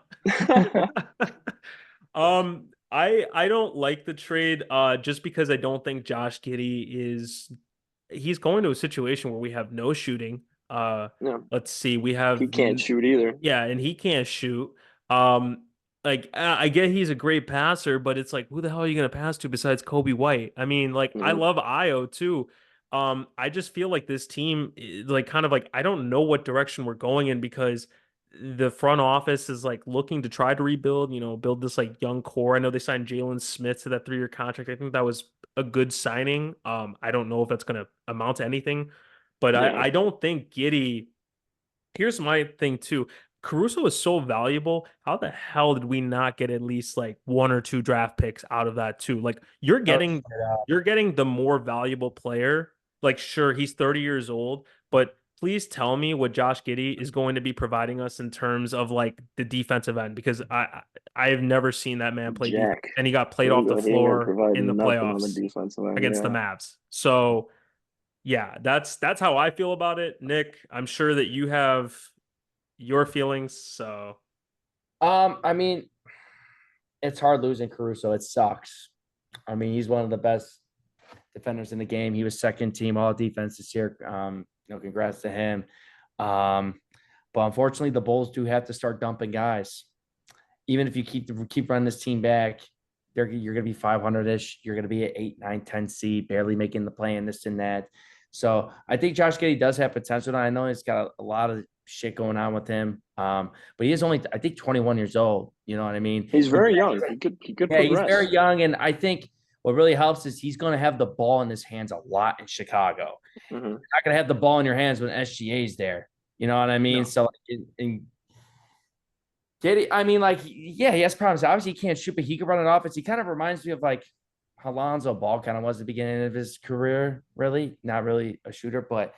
S1: I don't like the trade just because I don't think Josh Giddey he's going to a situation where we have no shooting. Let's see, he
S3: can't shoot either.
S1: Yeah, and he can't shoot. I get he's a great passer, but it's like, who the hell are you gonna pass to besides Kobe White? I mean, I love Io too. I just feel like this team, I don't know what direction we're going in because the front office is looking to try to rebuild, build this young core. I know they signed Jalen Smith to that 3-year contract. I think that was a good signing. I don't know if that's going to amount to anything, but I don't think Giddey. Here's my thing too. Caruso is so valuable. How the hell did we not get at least 1 or 2 draft picks out of that too? You're getting the more valuable player. Sure, he's 30 years old, but please tell me what Josh Giddey is going to be providing us in terms of the defensive end, because I have never seen that man play defense, and he got played off the floor in the playoffs against the Mavs. So yeah, that's how I feel about it. Nick, I'm sure that you have your feelings. So
S2: I mean, it's hard losing Caruso. It sucks. I mean, he's one of the best defenders in the game. He was 2nd team all defense this year. Congrats to him. But unfortunately, the Bulls do have to start dumping guys. Even if you keep running this team back, you're going to be 500-ish. You're going to be at 8, 9, 10 seed, barely making the play in this and that. So I think Josh Giddey does have potential. I know he's got a lot of shit going on with him. But he is only, I think, 21 years old. You know what I mean?
S3: He's very young. He could progress.
S2: He's very young. And I think what really helps is he's going to have the ball in his hands a lot in Chicago. You're not going to have the ball in your hands when SGA's there. You know what I mean? No. So, Giddey, I mean, he has problems. Obviously, he can't shoot, but he can run an offense. He kind of reminds me of how Lonzo Ball kind of was at the beginning of his career. Really, not really a shooter, but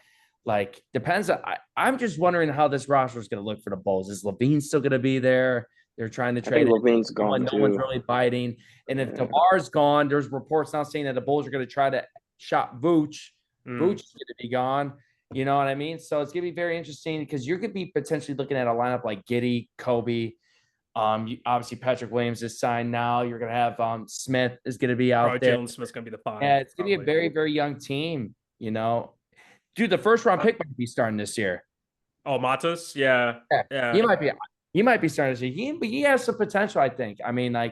S2: depends. I'm just wondering how this roster is going to look for the Bulls. Is LaVine still going to be there? They're trying to trade.
S3: LaVine's gone too.
S2: No one's really biting. And if DeMar's gone, there's reports now saying that the Bulls are going to try to shop Vooch. Vooch is going to be gone. You know what I mean? So it's going to be very interesting because you're going to be potentially looking at a lineup like Giddey, Kobe. Obviously, Patrick Williams is signed now. You're going to have Smith is going to be out there.
S1: Jalen Smith's going to be the 5.
S2: Yeah, it's going to be a very, very young team. Dude, the first round pick might be starting this year.
S1: Oh, Matos? Yeah.
S2: He might be starting this year. But he has some potential, I think. I mean, I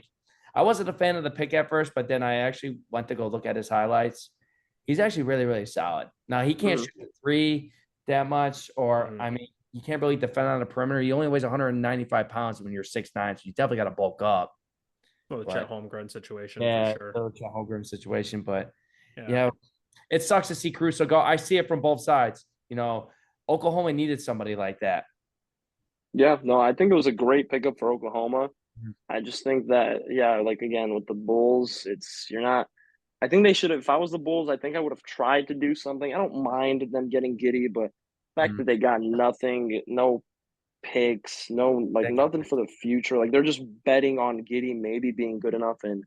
S2: wasn't a fan of the pick at first, but then I actually went to go look at his highlights. He's actually really, really solid. Now, he can't shoot the 3 that much, or, I mean, you can't really defend on the perimeter. He only weighs 195 pounds when you're 6'9", so you definitely got to bulk up.
S1: Well, the Chet Holmgren situation,
S2: for
S1: sure.
S2: The Chet Holmgren situation, but, it sucks to see Caruso go. I see it from both sides. Oklahoma needed somebody like that.
S3: Yeah, no, I think it was a great pickup for Oklahoma.
S2: Mhm.
S3: I just think that, yeah, like again with the Bulls, you're not. I think they should have. If I was the Bulls, I think I would have tried to do something. I don't mind them getting giddy, but the fact
S2: Mhm.
S3: that they got nothing, no picks, no like nothing
S2: Exactly.
S3: for the future. Like they're just betting on Giddy maybe being good enough in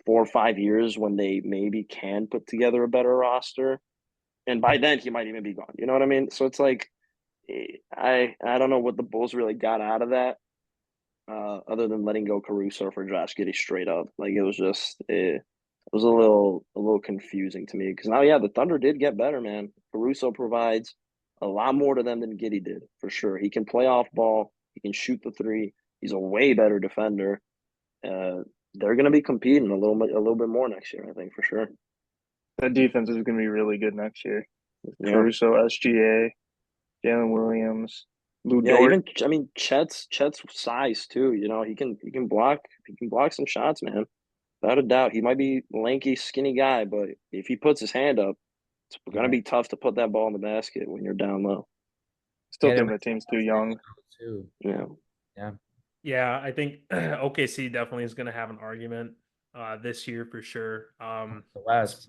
S3: 4 or 5 years when they maybe can put together a better roster. And by then he might even be gone. You know what I mean? So it's like I don't know what the Bulls really got out of that, other than letting go Caruso for Josh Giddey straight up. Like it was just it was a little confusing to me because now yeah the Thunder did get better, man. Caruso provides a lot more to them than Giddey did for sure. He can play off ball. He can shoot the three. He's a way better defender. Uh, they're going to be competing a little bit more next year, I think for sure.
S4: That defense is going to be really good next year.
S3: Yeah,
S4: Caruso, SGA, Jalen Williams, Lou
S3: yeah.
S4: Dort.
S3: Even I mean Chet's size too. You know he can block some shots, man. Without a doubt, he might be lanky, skinny guy, but if he puts his hand up, it's gonna
S2: Yeah.
S3: be tough to put that ball in the basket when you're down low.
S4: Still
S2: Yeah, they're
S4: think the team's too young.
S2: too.
S3: Yeah,
S2: Yeah.
S1: Yeah, I think OKC definitely is going to have an argument this year for sure.
S2: The West.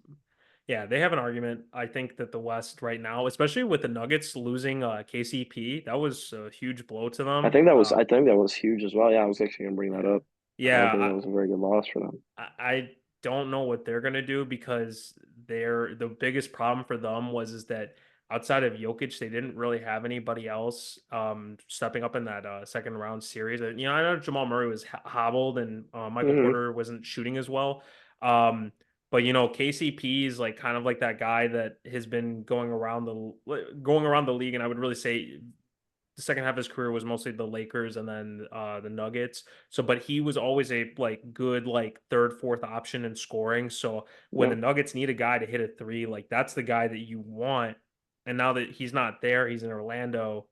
S1: Yeah, they have an argument. I think that the West right now, especially with the Nuggets losing KCP, that was a huge blow to
S3: I
S1: them.
S3: think that was I think that was huge as well. Yeah, I was actually gonna bring that up. I think
S1: Yeah,
S3: that was a very good loss for them.
S1: I don't know what they're gonna do because the biggest problem for them was that outside of Jokic, they didn't really have anybody else stepping up in that second round series. You know, I know Jamal Murray was hobbled and Michael
S3: Hmm.
S1: Porter wasn't shooting as well. Um, but you know, KCP is like kind of like that guy that has been going around the league, and I would really say the second half of his career was mostly the Lakers and then the Nuggets. So, but he was always a like good like third, fourth option in scoring. So when
S3: Yeah,
S1: the Nuggets need a guy to hit a three, like that's the guy that you want. And now that he's not there, he's in Orlando.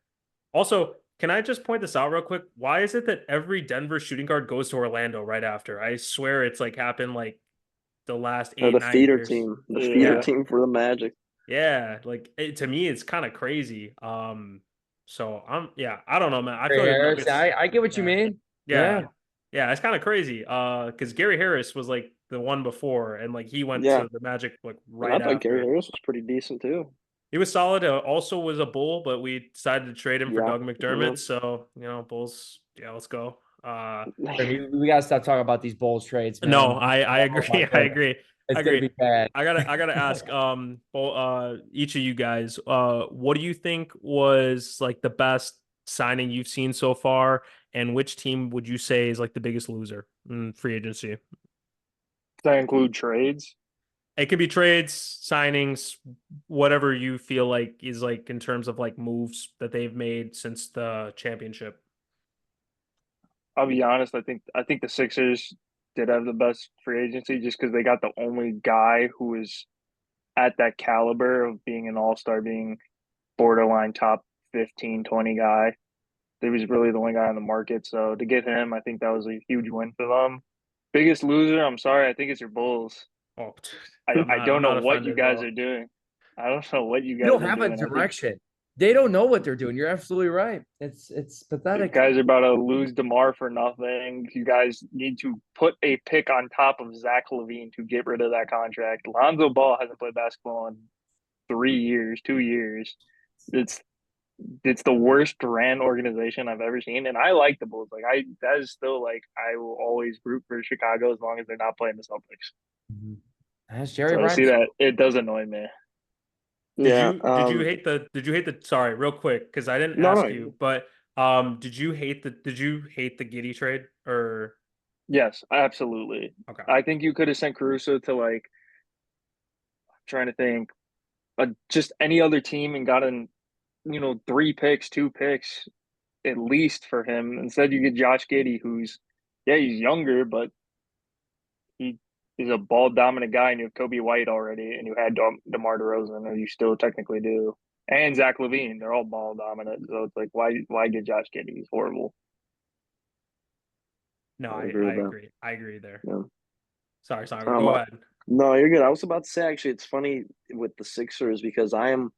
S1: Also, can I just point this out real quick? Why is it that every Denver shooting guard goes to Orlando right after? I swear it's like happened like the last
S3: or
S1: eight,
S3: the
S1: nine
S3: feeder
S1: years.
S3: team, the feeder
S1: Yeah.
S4: Yeah.
S3: team for the Magic.
S1: Yeah, like to me, it's kind of crazy. So yeah, I don't know, man. I
S2: Gary
S1: feel like the
S2: Harris.
S1: Nuggets,
S2: I get what you
S1: yeah,
S2: mean.
S1: yeah,
S2: Yeah.
S1: yeah, it's kind of crazy. Because Gary Harris was like the one before, and like he went
S3: Yeah,
S1: to the Magic like
S3: and I
S1: right
S3: thought Gary
S1: after.
S3: Harris was pretty decent too.
S1: He was solid. Also was a Bull, but we decided to trade him for
S3: Yeah,
S1: Doug McDermott. So you know, Bulls, yeah, let's go.
S2: We gotta stop talking about these Bulls trades,
S1: No,
S2: man.
S1: I
S2: Oh my
S1: agree. I
S2: goodness.
S1: agree. I
S2: It's gonna
S1: agree.
S2: be bad.
S1: I gotta ask each of you guys, what do you think was like the best signing you've seen so far, and which team would you say is like the biggest loser in free agency?
S4: Does that include trades?
S1: It could be trades, signings, whatever you feel like is like in terms of like moves that they've made since the championship.
S4: I'll be honest. I think the Sixers did have the best free agency just because they got the only guy who is at that caliber of being an all-star, being borderline top 15, 20 guy. He was really the only guy on the market. So to get him, I think that was a huge win for them. Biggest loser, I'm sorry, I think it's your Bulls.
S1: Oh,
S4: I
S1: I'm
S4: don't know
S1: not
S4: what you
S1: offended at
S4: guys
S1: all.
S4: are doing. I don't know what you
S2: You
S4: guys
S2: don't
S4: are
S2: have a
S4: doing. I think
S2: direction. They don't know what they're doing. You're absolutely right. It's
S4: you
S2: pathetic.
S4: guys are about to lose DeMar for nothing. You guys need to put a pick on top of Zach LaVine to get rid of that contract. Lonzo Ball hasn't played basketball in 3 years, 2 years. It's it's the worst ran organization I've ever seen, and I like the Bulls. Like that is still like I will always root for Chicago as long as they're not playing the Celtics.
S2: Mhm. That's Jerry
S4: So I see
S2: Rice.
S4: that it does annoy me.
S3: yeah.
S1: Did you hate the sorry, real quick, because I didn't
S3: No,
S1: ask
S3: no.
S1: you, but did you hate the Giddy trade or
S4: Yes, absolutely.
S1: okay.
S4: I think you could have sent Caruso to like I'm trying to think just any other team and gotten 3 picks, 2 picks at least for him. Instead, you get Josh Giddey, who's yeah he's younger, but he is a ball dominant guy, and you have Kobe White already, and you had DeMar DeRozan, or you still technically do, and Zach LaVine. They're all ball dominant, so it's like why get Josh Giddey? He's horrible.
S1: No,
S3: I
S1: I,
S3: agree
S1: I
S3: with that.
S1: agree. I agree there.
S3: Yeah.
S1: Sorry,
S3: Um,
S1: go
S3: uh,
S1: ahead.
S3: no, you're good. I was about to say actually, it's funny with the Sixers because I'm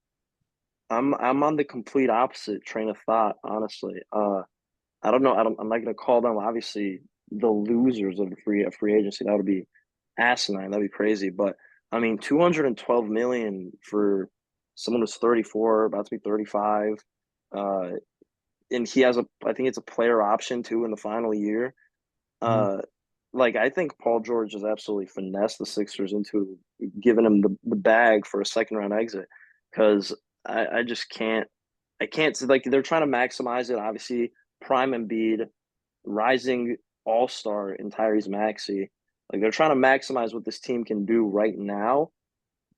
S3: on the complete opposite train of thought, honestly. I don't know. I'm not going to call them obviously the losers of the free agency. That would be asinine. That'd be crazy. But I mean, 212 million for someone who's 34, about to be 35, uh, and he has I think it's a player option too in the final year.
S2: Mhm.
S3: Uh, like I think Paul George has absolutely finessed the Sixers into giving him the bag for a second round exit because I just can't. I can't like they're trying to maximize it. Obviously, prime Embiid, rising all star in Tyrese Maxey. Like they're trying to maximize what this team can do right now.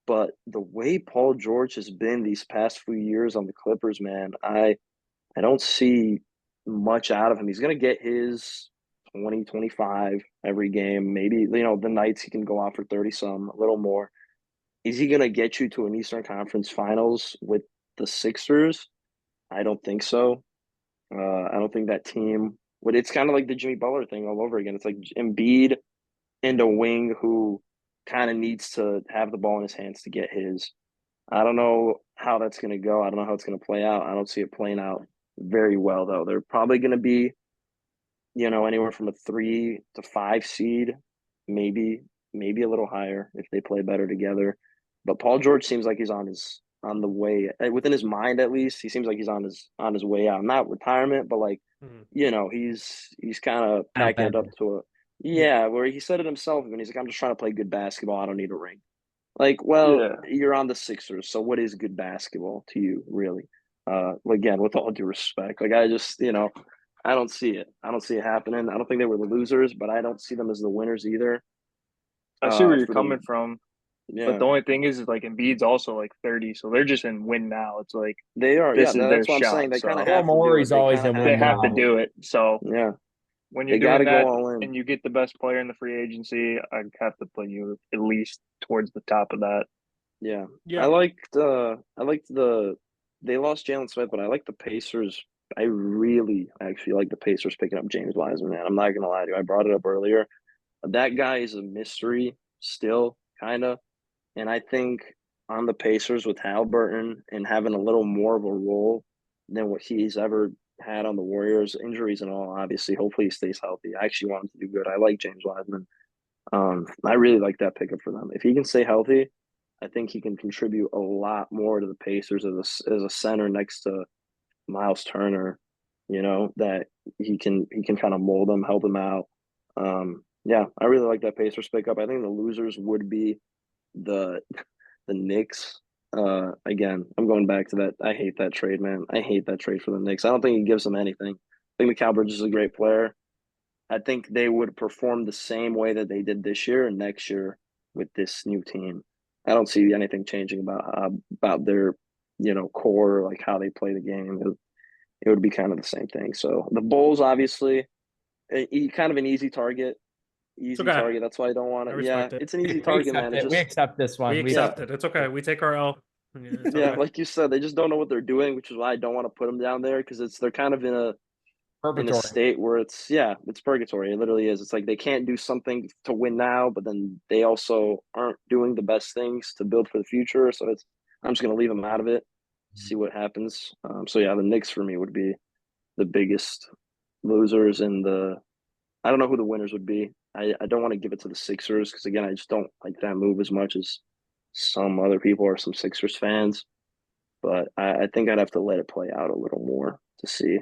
S3: But the way Paul George has been these past few years on the Clippers, man, I don't see much out of him. He's gonna get his 20, 25 every game. Maybe, the nights he can go out for 30 some, a little more. Is he gonna get you to an Eastern Conference Finals with the Sixers? I don't think so. I don't think that team would. It's kind of like the Jimmy Butler thing all over again. It's like Embiid and a wing who kind of needs to have the ball in his hands to get his. I don't know how that's going to go. I don't know how it's going to play out. I don't see it playing out very well, though. They're probably going to be, anywhere from a 3 to 5 seed, maybe, maybe a little higher if they play better together. But Paul George seems like he's on the way within his mind at least. He seems like he's on his way out. Not retirement, but like,
S1: Mhm.
S3: he's kind of
S2: Not
S3: packing it
S2: bad.
S3: up to a
S1: Yeah.
S3: yeah, where he said it himself when he's like, I'm just trying to play good basketball. I don't need a ring. Like, well,
S4: Yeah.
S3: you're on the Sixers, so what is good basketball to you, really? Again, with all due respect, like I just, I don't see it. I don't see it happening. I don't think they were the losers, but I don't see them as the winners either.
S4: I see where you're
S3: For the
S4: coming from. But
S3: Yeah,
S4: the only thing is like Embiid's also like 30, so they're just in win now. It's like
S3: they are. Yeah,
S4: this is their
S3: that's what I'm
S4: shot.
S3: saying. They kind of
S4: So
S2: Or
S3: have to do it.
S2: Morey's
S3: They
S2: always
S3: kind of
S2: in
S3: have
S4: they
S2: win
S3: to.
S4: have to
S2: now.
S4: do it. So
S3: Yeah,
S4: when you're
S3: they got
S4: doing
S3: to go
S4: that
S3: all in.
S4: and you get the best player in the free agency, I'd have to put you at least towards the top of that.
S3: Yeah,
S1: Yeah.
S3: I liked the they lost Jalen Smith, but I like the Pacers. I really actually like the Pacers picking up James Wiseman, man. I'm not gonna lie to you. I brought it up earlier. That guy is a mystery still, kind of. And I think on the Pacers with Halliburton and having a little more of a role than what he's ever had on the Warriors, injuries and all, obviously. Hopefully he stays healthy. I actually want him to do good. I like James Wiseman. I really like that pickup for them. If he can stay healthy, I think he can contribute a lot more to the Pacers as a center next to Miles Turner. That he can kind of mold them, help them out. Yeah, I really like that Pacers pickup. I think the losers would be the the Knicks. Again, I'm going back to that. I hate that trade, man. I hate that trade for the Knicks. I don't think he gives them anything. I think Mikal Bridges is a great player. I think they would perform the same way that they did this year and next year with this new team. I don't see anything changing about their core, like how they play the game. It would be kind of the same thing. So the Bulls, obviously, kind of an easy target.
S1: It's
S3: Easy
S1: okay.
S3: target. That's why I don't want
S1: I
S3: it. Yeah,
S1: respect it.
S3: it's an easy
S2: We
S3: target, man.
S2: accept
S3: It's
S2: it. We
S3: just
S2: accept this
S1: We
S2: one. We
S3: yeah,
S1: accept it. It's okay. We take our L. Yeah, it's
S3: yeah.
S1: okay.
S3: Like you said, they just don't know what they're doing, which is why I don't want to put them down there because they're kind of in a
S2: purgatory.
S3: state where it's purgatory. It literally is. It's like they can't do something to win now, but then they also aren't doing the best things to build for the future. So I'm just gonna leave them out of it, see what happens. So yeah, the Knicks for me would be the biggest losers, and I don't know who the winners would be. I don't want to give it to the Sixers because again, I just don't like that move as much as some other people or some Sixers fans. But I think I'd have to let it play out a little more to see.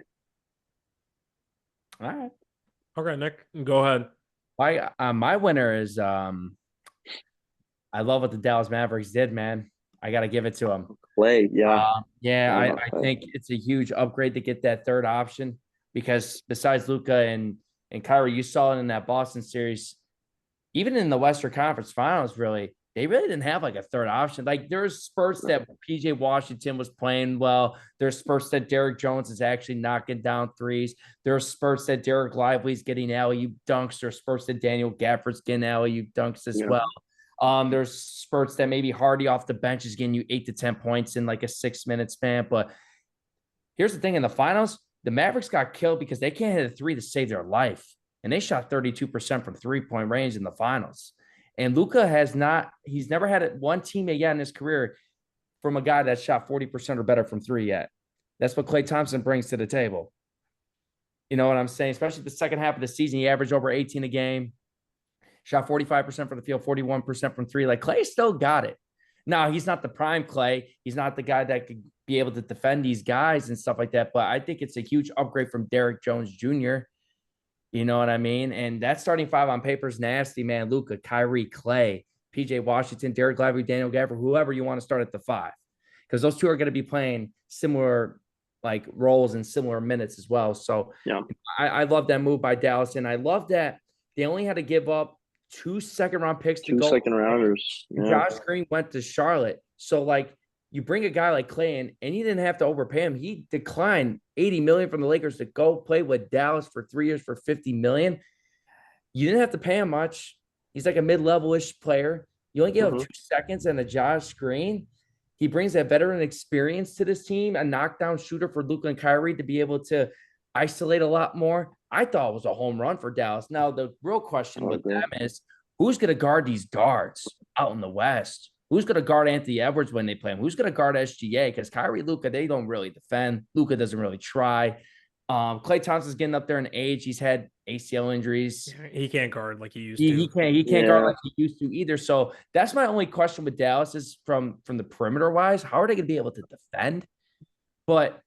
S2: All right.
S1: Okay, Nick, go ahead.
S2: My winner is I love what the Dallas Mavericks did, man. I got to give it to them.
S3: Play, yeah.
S2: Yeah,
S3: Forgot about
S2: I
S3: that.
S2: think it's a huge upgrade to get that third option because besides Luca and Kyrie, you saw it in that Boston series, even in the Western Conference Finals. Really, they really didn't have like a third option. Like there's spurts that PJ Washington was playing well. There's spurts that Derrick Jones is actually knocking down threes. There's spurts that Derek Lively's getting alley-oop dunks. There's spurts that Daniel Gafford's getting alley-oop dunks as
S3: Yeah.
S2: well. There's spurts that maybe Hardy off the bench is getting you 8 to 10 points in like a 6-minute span. But here's the thing: in the finals, the Mavericks got killed because they can't hit a three to save their life, and they shot 32% from 3-point range in the finals. And Luka he's never had one teammate yet in his career from a guy that shot 40% or better from three yet. That's what Klay Thompson brings to the table. You know what I'm saying? Especially the second half of the season, he averaged over 18 a game, shot 45% from the field, 41% from three. Like Clay still got it. Now, he's not the prime Clay. He's not the guy that could be able to defend these guys and stuff like that. But I think it's a huge upgrade from Derrick Jones Jr. You know what I mean? And that starting five on paper is nasty, man. Luka, Kyrie, Clay, PJ Washington, Derek Lively, Daniel Gafford, whoever you want to start at the five. Because those two are going to be playing similar like roles and similar minutes as well. So
S3: yeah,
S2: I love that move by Dallas. And I love that they only had to give up 2 second-round picks to
S3: two
S2: go.
S3: second rounders. Yeah.
S2: Josh Green went to Charlotte. So like you bring a guy like Clay in, and he didn't have to overpay him. He declined $80 million from the Lakers to go play with Dallas for 3 years for $50 million. You didn't have to pay him much. He's like a mid-level-ish player. You only gave him 2 seconds and a Josh Green. He brings that veteran experience to this team, a knockdown shooter for Luka and Kyrie to be able to isolate a lot more. I thought it was a home run for Dallas. Now, the real question with them is who's going to guard these guards out in the West? Who's going to guard Anthony Edwards when they play him? Who's going to guard SGA? Because Kyrie, Luka, they don't really defend. Luka doesn't really try. Klay Thompson's getting up there in age. He's had ACL injuries.
S1: He can't guard like he used to.
S2: He can't guard like he used to either. So that's my only question with Dallas is from the perimeter wise. How are they going to be able to defend? But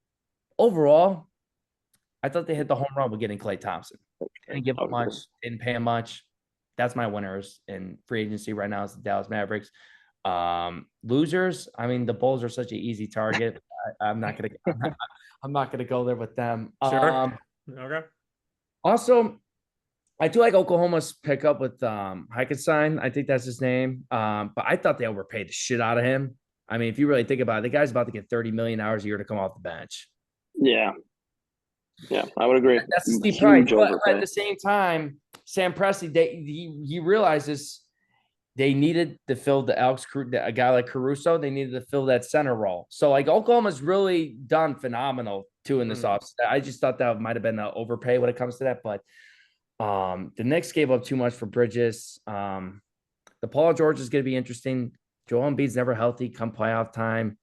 S2: overall, I thought they hit the home run with getting Klay Thompson. Didn't give up much, didn't pay him much. That's my winners in free agency right now is the Dallas Mavericks. Losers, I mean, the Bulls are such an easy target. I'm not gonna go there with them.
S1: Sure. Okay.
S2: Also, I do like Oklahoma's pickup with Heikenstein. I think that's his name. But I thought they overpaid the shit out of him. I mean, if you really think about it, the guy's about to get 30 million hours a year to come off the bench.
S3: Yeah. Yeah, I would agree.
S2: That's a steep price. But at the same time, Sam Presti, he realizes they needed to fill a guy like Caruso. They needed to fill that center role. So like Oklahoma's really done phenomenal too in this offseason. I just thought that might have been an overpay when it comes to that. But the Knicks gave up too much for Bridges. The Paul George is going to be interesting. Joel Embiid's never healthy come playoff time.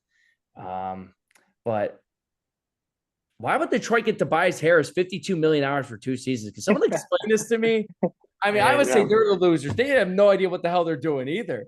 S2: But why would Detroit get Tobias Harris $52 million for 2 seasons? Can someone explain this to me? I mean, I would say they're the losers. They have no idea what the hell they're doing either.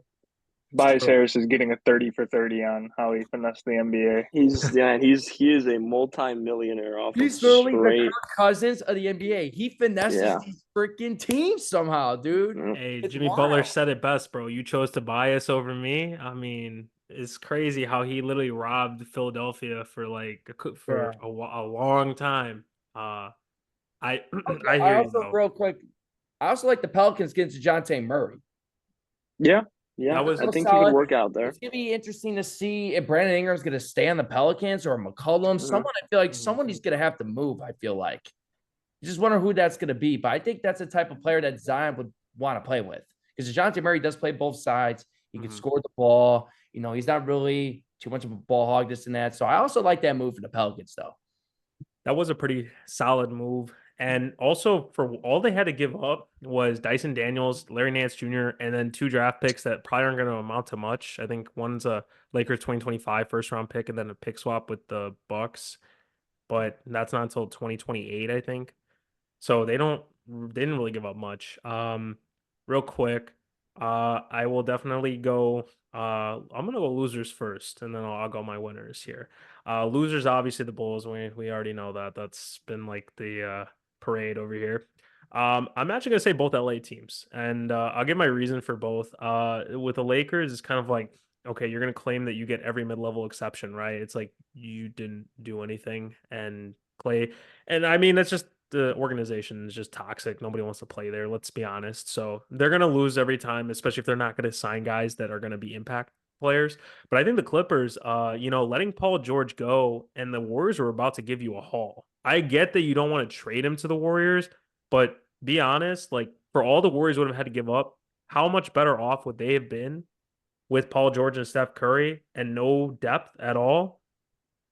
S4: Tobias Harris is getting a 30 for 30 on how he finessed the NBA.
S3: He is a multi-millionaire off.
S2: He's literally the Kirk Cousins of the NBA. He finesses these freaking teams somehow, dude.
S1: Hey, Jimmy Butler said it best, bro. You chose Tobias over me. I mean, it's crazy how he literally robbed Philadelphia for a long time. I hear you.
S2: Real quick, I also like the Pelicans getting DeJounte Murray.
S3: Yeah. I think he could work out there.
S2: It's gonna be interesting to see if Brandon Ingram's gonna stay on the Pelicans or McCollum. I feel like somebody's gonna have to move. I feel like. You just wonder who that's gonna be. But I think that's the type of player that Zion would want to play with because DeJounte Murray does play both sides. He can score the ball. You know, he's not really too much of a ball hog, this and that. So I also like that move for the Pelicans, though.
S1: That was a pretty solid move. And also, for all they had to give up was Dyson Daniels, Larry Nance Jr., and then 2 draft picks that probably aren't going to amount to much. I think one's a Lakers 2025 first-round pick and then a pick swap with the Bucks. But that's not until 2028, I think. So they didn't really give up much. Real quick, I will definitely go. I'm gonna go losers first, and then I'll go my winners here. Losers, obviously the Bulls. We already know that. That's been like the parade over here. I'm actually gonna say both LA teams, and I'll give my reason for both. With the Lakers, it's kind of like, okay, you're gonna claim that you get every mid-level exception, right? It's like you didn't do anything, and Clay, and I mean that's just. The organization is just toxic. Nobody wants to play there. Let's be honest. So they're going to lose every time, especially if they're not going to sign guys that are going to be impact players. But I think the Clippers, letting Paul George go and the Warriors were about to give you a haul. I get that you don't want to trade him to the Warriors, but be honest, like for all the Warriors would have had to give up, how much better off would they have been with Paul George and Steph Curry and no depth at all?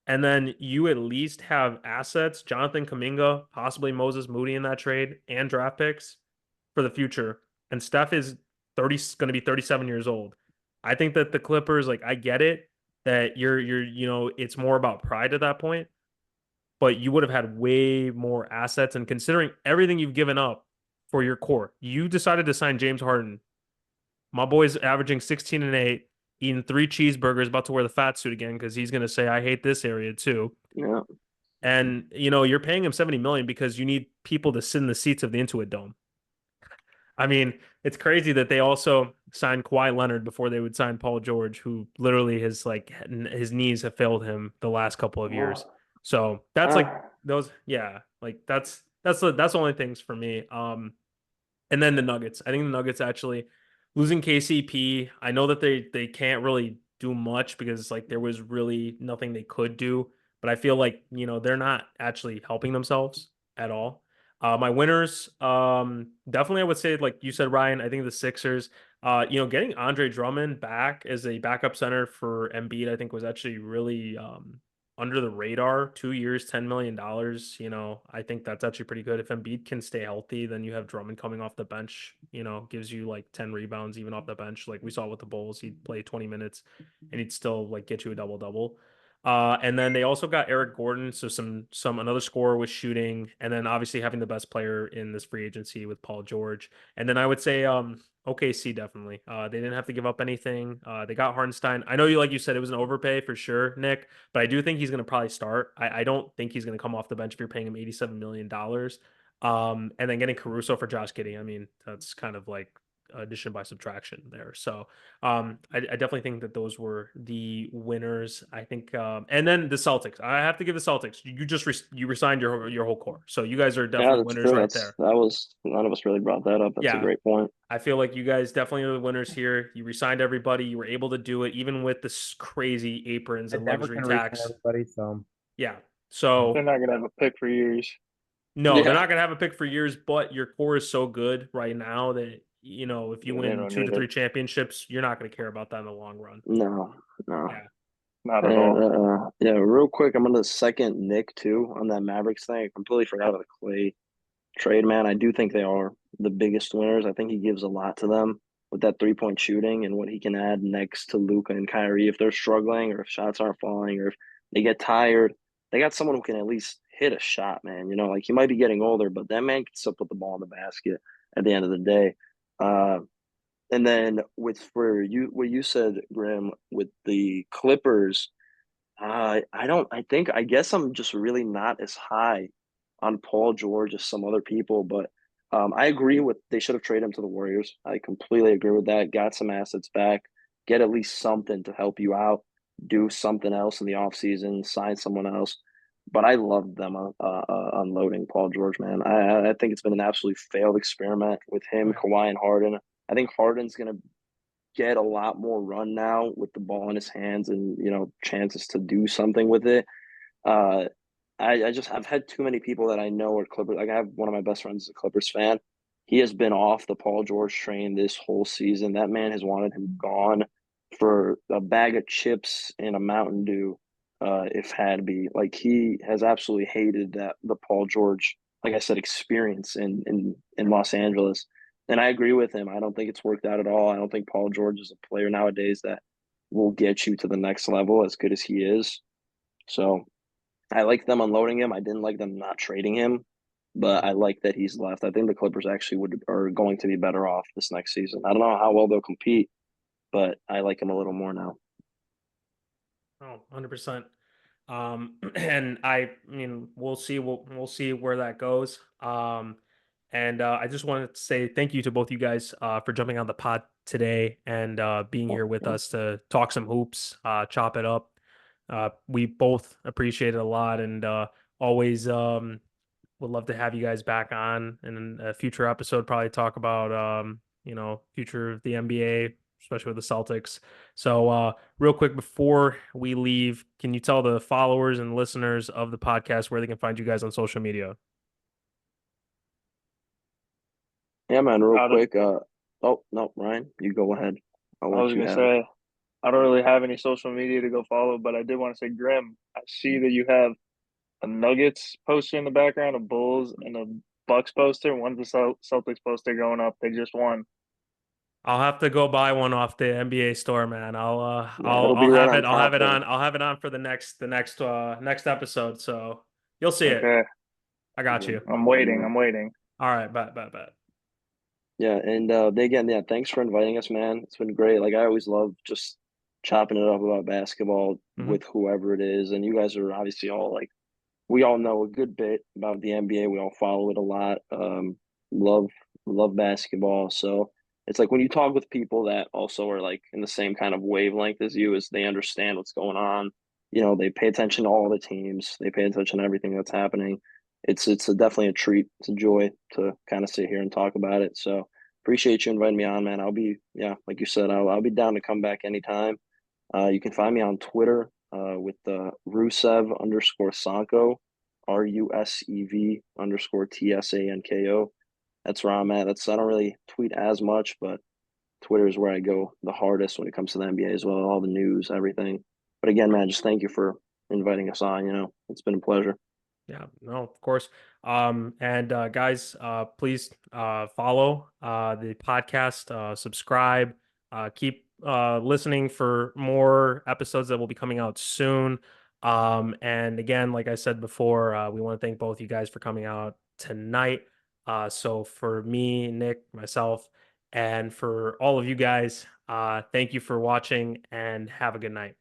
S1: And then you at least have assets, Jonathan Kuminga, possibly Moses Moody in that trade, and draft picks for the future. And Steph is going to be 37 years old. I think that the Clippers, like, I get it that you're it's more about pride at that point. but you would have had way more assets. And considering everything you've given up for your core, you decided to sign James Harden. My boy's averaging 16 and 8, eating 3 cheeseburgers, about to wear the fat suit again because he's going to say, I hate this area too.
S3: Yeah.
S1: And, you're paying him 70 million because you need people to sit in the seats of the Intuit Dome. I mean, it's crazy that they also signed Kawhi Leonard before they would sign Paul George, who literally his knees have failed him the last couple of years. So that's those, yeah, like that's the only things for me. And then the Nuggets. I think the Nuggets actually losing KCP. I know that they can't really do much because like there was really nothing they could do, but I feel like, they're not actually helping themselves at all. My winners, definitely I would say, like you said, Ryan, I think the Sixers, getting Andre Drummond back as a backup center for Embiid, I think was actually really under the radar. 2 years, $10 million. I think that's actually pretty good. If Embiid can stay healthy, then you have Drummond coming off the bench, gives you like 10 rebounds even off the bench. Like we saw with the Bulls, he'd play 20 minutes and he'd still like get you a double-double. And then they also got Eric Gordon, so another scorer with shooting, and then obviously having the best player in this free agency with Paul George. And then I would say OKC definitely. They didn't have to give up anything. They got Hartenstein. I know like you said, it was an overpay for sure, Nick, but I do think he's going to probably start. I don't think he's going to come off the bench if you're paying him $87 million. And then getting Caruso for Josh Giddey. I mean, that's kind of like addition by subtraction there. So I definitely think that those were the winners. I think, and then the Celtics. I have to give the Celtics. You resigned your whole core, so you guys are definitely winners
S3: true.
S1: right there.
S3: That was none of us really brought that up. That's a great point.
S1: I feel like you guys definitely are the winners here. You resigned everybody. You were able to do it even with this crazy aprons and luxury tax.
S2: Everybody, so
S1: yeah. So
S4: they're not gonna have a pick for years.
S1: No, they're not gonna have a pick for years. But your core is so good right now that if you win 2 to 3 championships, you're not going to care about that in the long run.
S3: No.
S1: Yeah.
S4: Not at all.
S3: Yeah, real quick, I'm going to second Nick, too, on that Mavericks thing. I completely forgot about the Clay trade, man. I do think they are the biggest winners. I think he gives a lot to them with that three-point shooting and what he can add next to Luka and Kyrie if they're struggling or if shots aren't falling or if they get tired. They got someone who can at least hit a shot, man. Like he might be getting older, but that man can still put the ball in the basket at the end of the day. And then for you, what you said, Grim, with the Clippers, I guess I'm just really not as high on Paul George as some other people, but I agree with they should have traded him to the Warriors. I completely agree with that. Got some assets back, get at least something to help you out, do something else in the offseason, sign someone else. But I love them unloading Paul George, man. I think it's been an absolutely failed experiment with him, Kawhi, and Harden. I think Harden's going to get a lot more run now with the ball in his hands and, chances to do something with it. I've had too many people that I know are Clippers. Like I have one of my best friends is a Clippers fan. He has been off the Paul George train this whole season. That man has wanted him gone for a bag of chips and a Mountain Dew, if had be. Like he has absolutely hated the Paul George, like I said, experience in Los Angeles. And I agree with him. I don't think it's worked out at all. I don't think Paul George is a player nowadays that will get you to the next level as good as he is. So I like them unloading him. I didn't like them not trading him, but I like that he's left. I think the Clippers actually are going to be better off this next season. I don't know how well they'll compete, but I like him a little more now.
S1: Oh, 100%. And I mean, we'll see. We'll see where that goes. And I just wanted to say thank you to both you guys for jumping on the pod today and being here with us to talk some hoops, chop it up. We both appreciate it a lot and always would love to have you guys back on in a future episode, probably talk about, future of the NBA, especially with the Celtics. So real quick before we leave, can you tell the followers and listeners of the podcast where they can find you guys on social media?
S3: Yeah, man, real quick. Oh, no, Ryan, you go ahead.
S4: I was going to say, I don't really have any social media to go follow, but I did want to say, Grim, I see that you have a Nuggets poster in the background, a Bulls, and a Bucks poster. One's the Celtics poster going up. They just won.
S1: I'll have to go buy one off the NBA store, man. I'll
S3: be
S1: have
S3: right
S1: it.
S3: on
S1: I'll have
S3: top
S1: it
S3: there.
S1: on. I'll have it on for the next episode. So You'll see it.
S4: Okay.
S1: I got you.
S4: I'm waiting. I'm waiting.
S1: All right, bet.
S3: Yeah, and again, thanks for inviting us, man. It's been great. Like I always love just chopping it up about basketball with whoever it is. And you guys are obviously all like we all know a good bit about the NBA. We all follow it a lot. Love love basketball. So it's like when you talk with people that also are like in the same kind of wavelength as you, as they understand what's going on. You know, they pay attention to all the teams. They pay attention to everything that's happening. Definitely a treat. It's a joy to kind of sit here and talk about it. So appreciate you inviting me on, man. I'll be like you said, I'll be down to come back anytime. You can find me on Twitter with Rusev underscore Tsanko, RUSEV_TSANKO. That's where I'm at. I don't really tweet as much, but Twitter is where I go the hardest when it comes to the NBA as well, all the news, everything. But again, man, just thank you for inviting us on. It's been a pleasure.
S1: Yeah, no, of course. And guys, please follow the podcast, subscribe, keep listening for more episodes that will be coming out soon. And again, like I said before, we want to thank both you guys for coming out tonight. So for me, Nick, myself, and for all of you guys, thank you for watching and have a good night.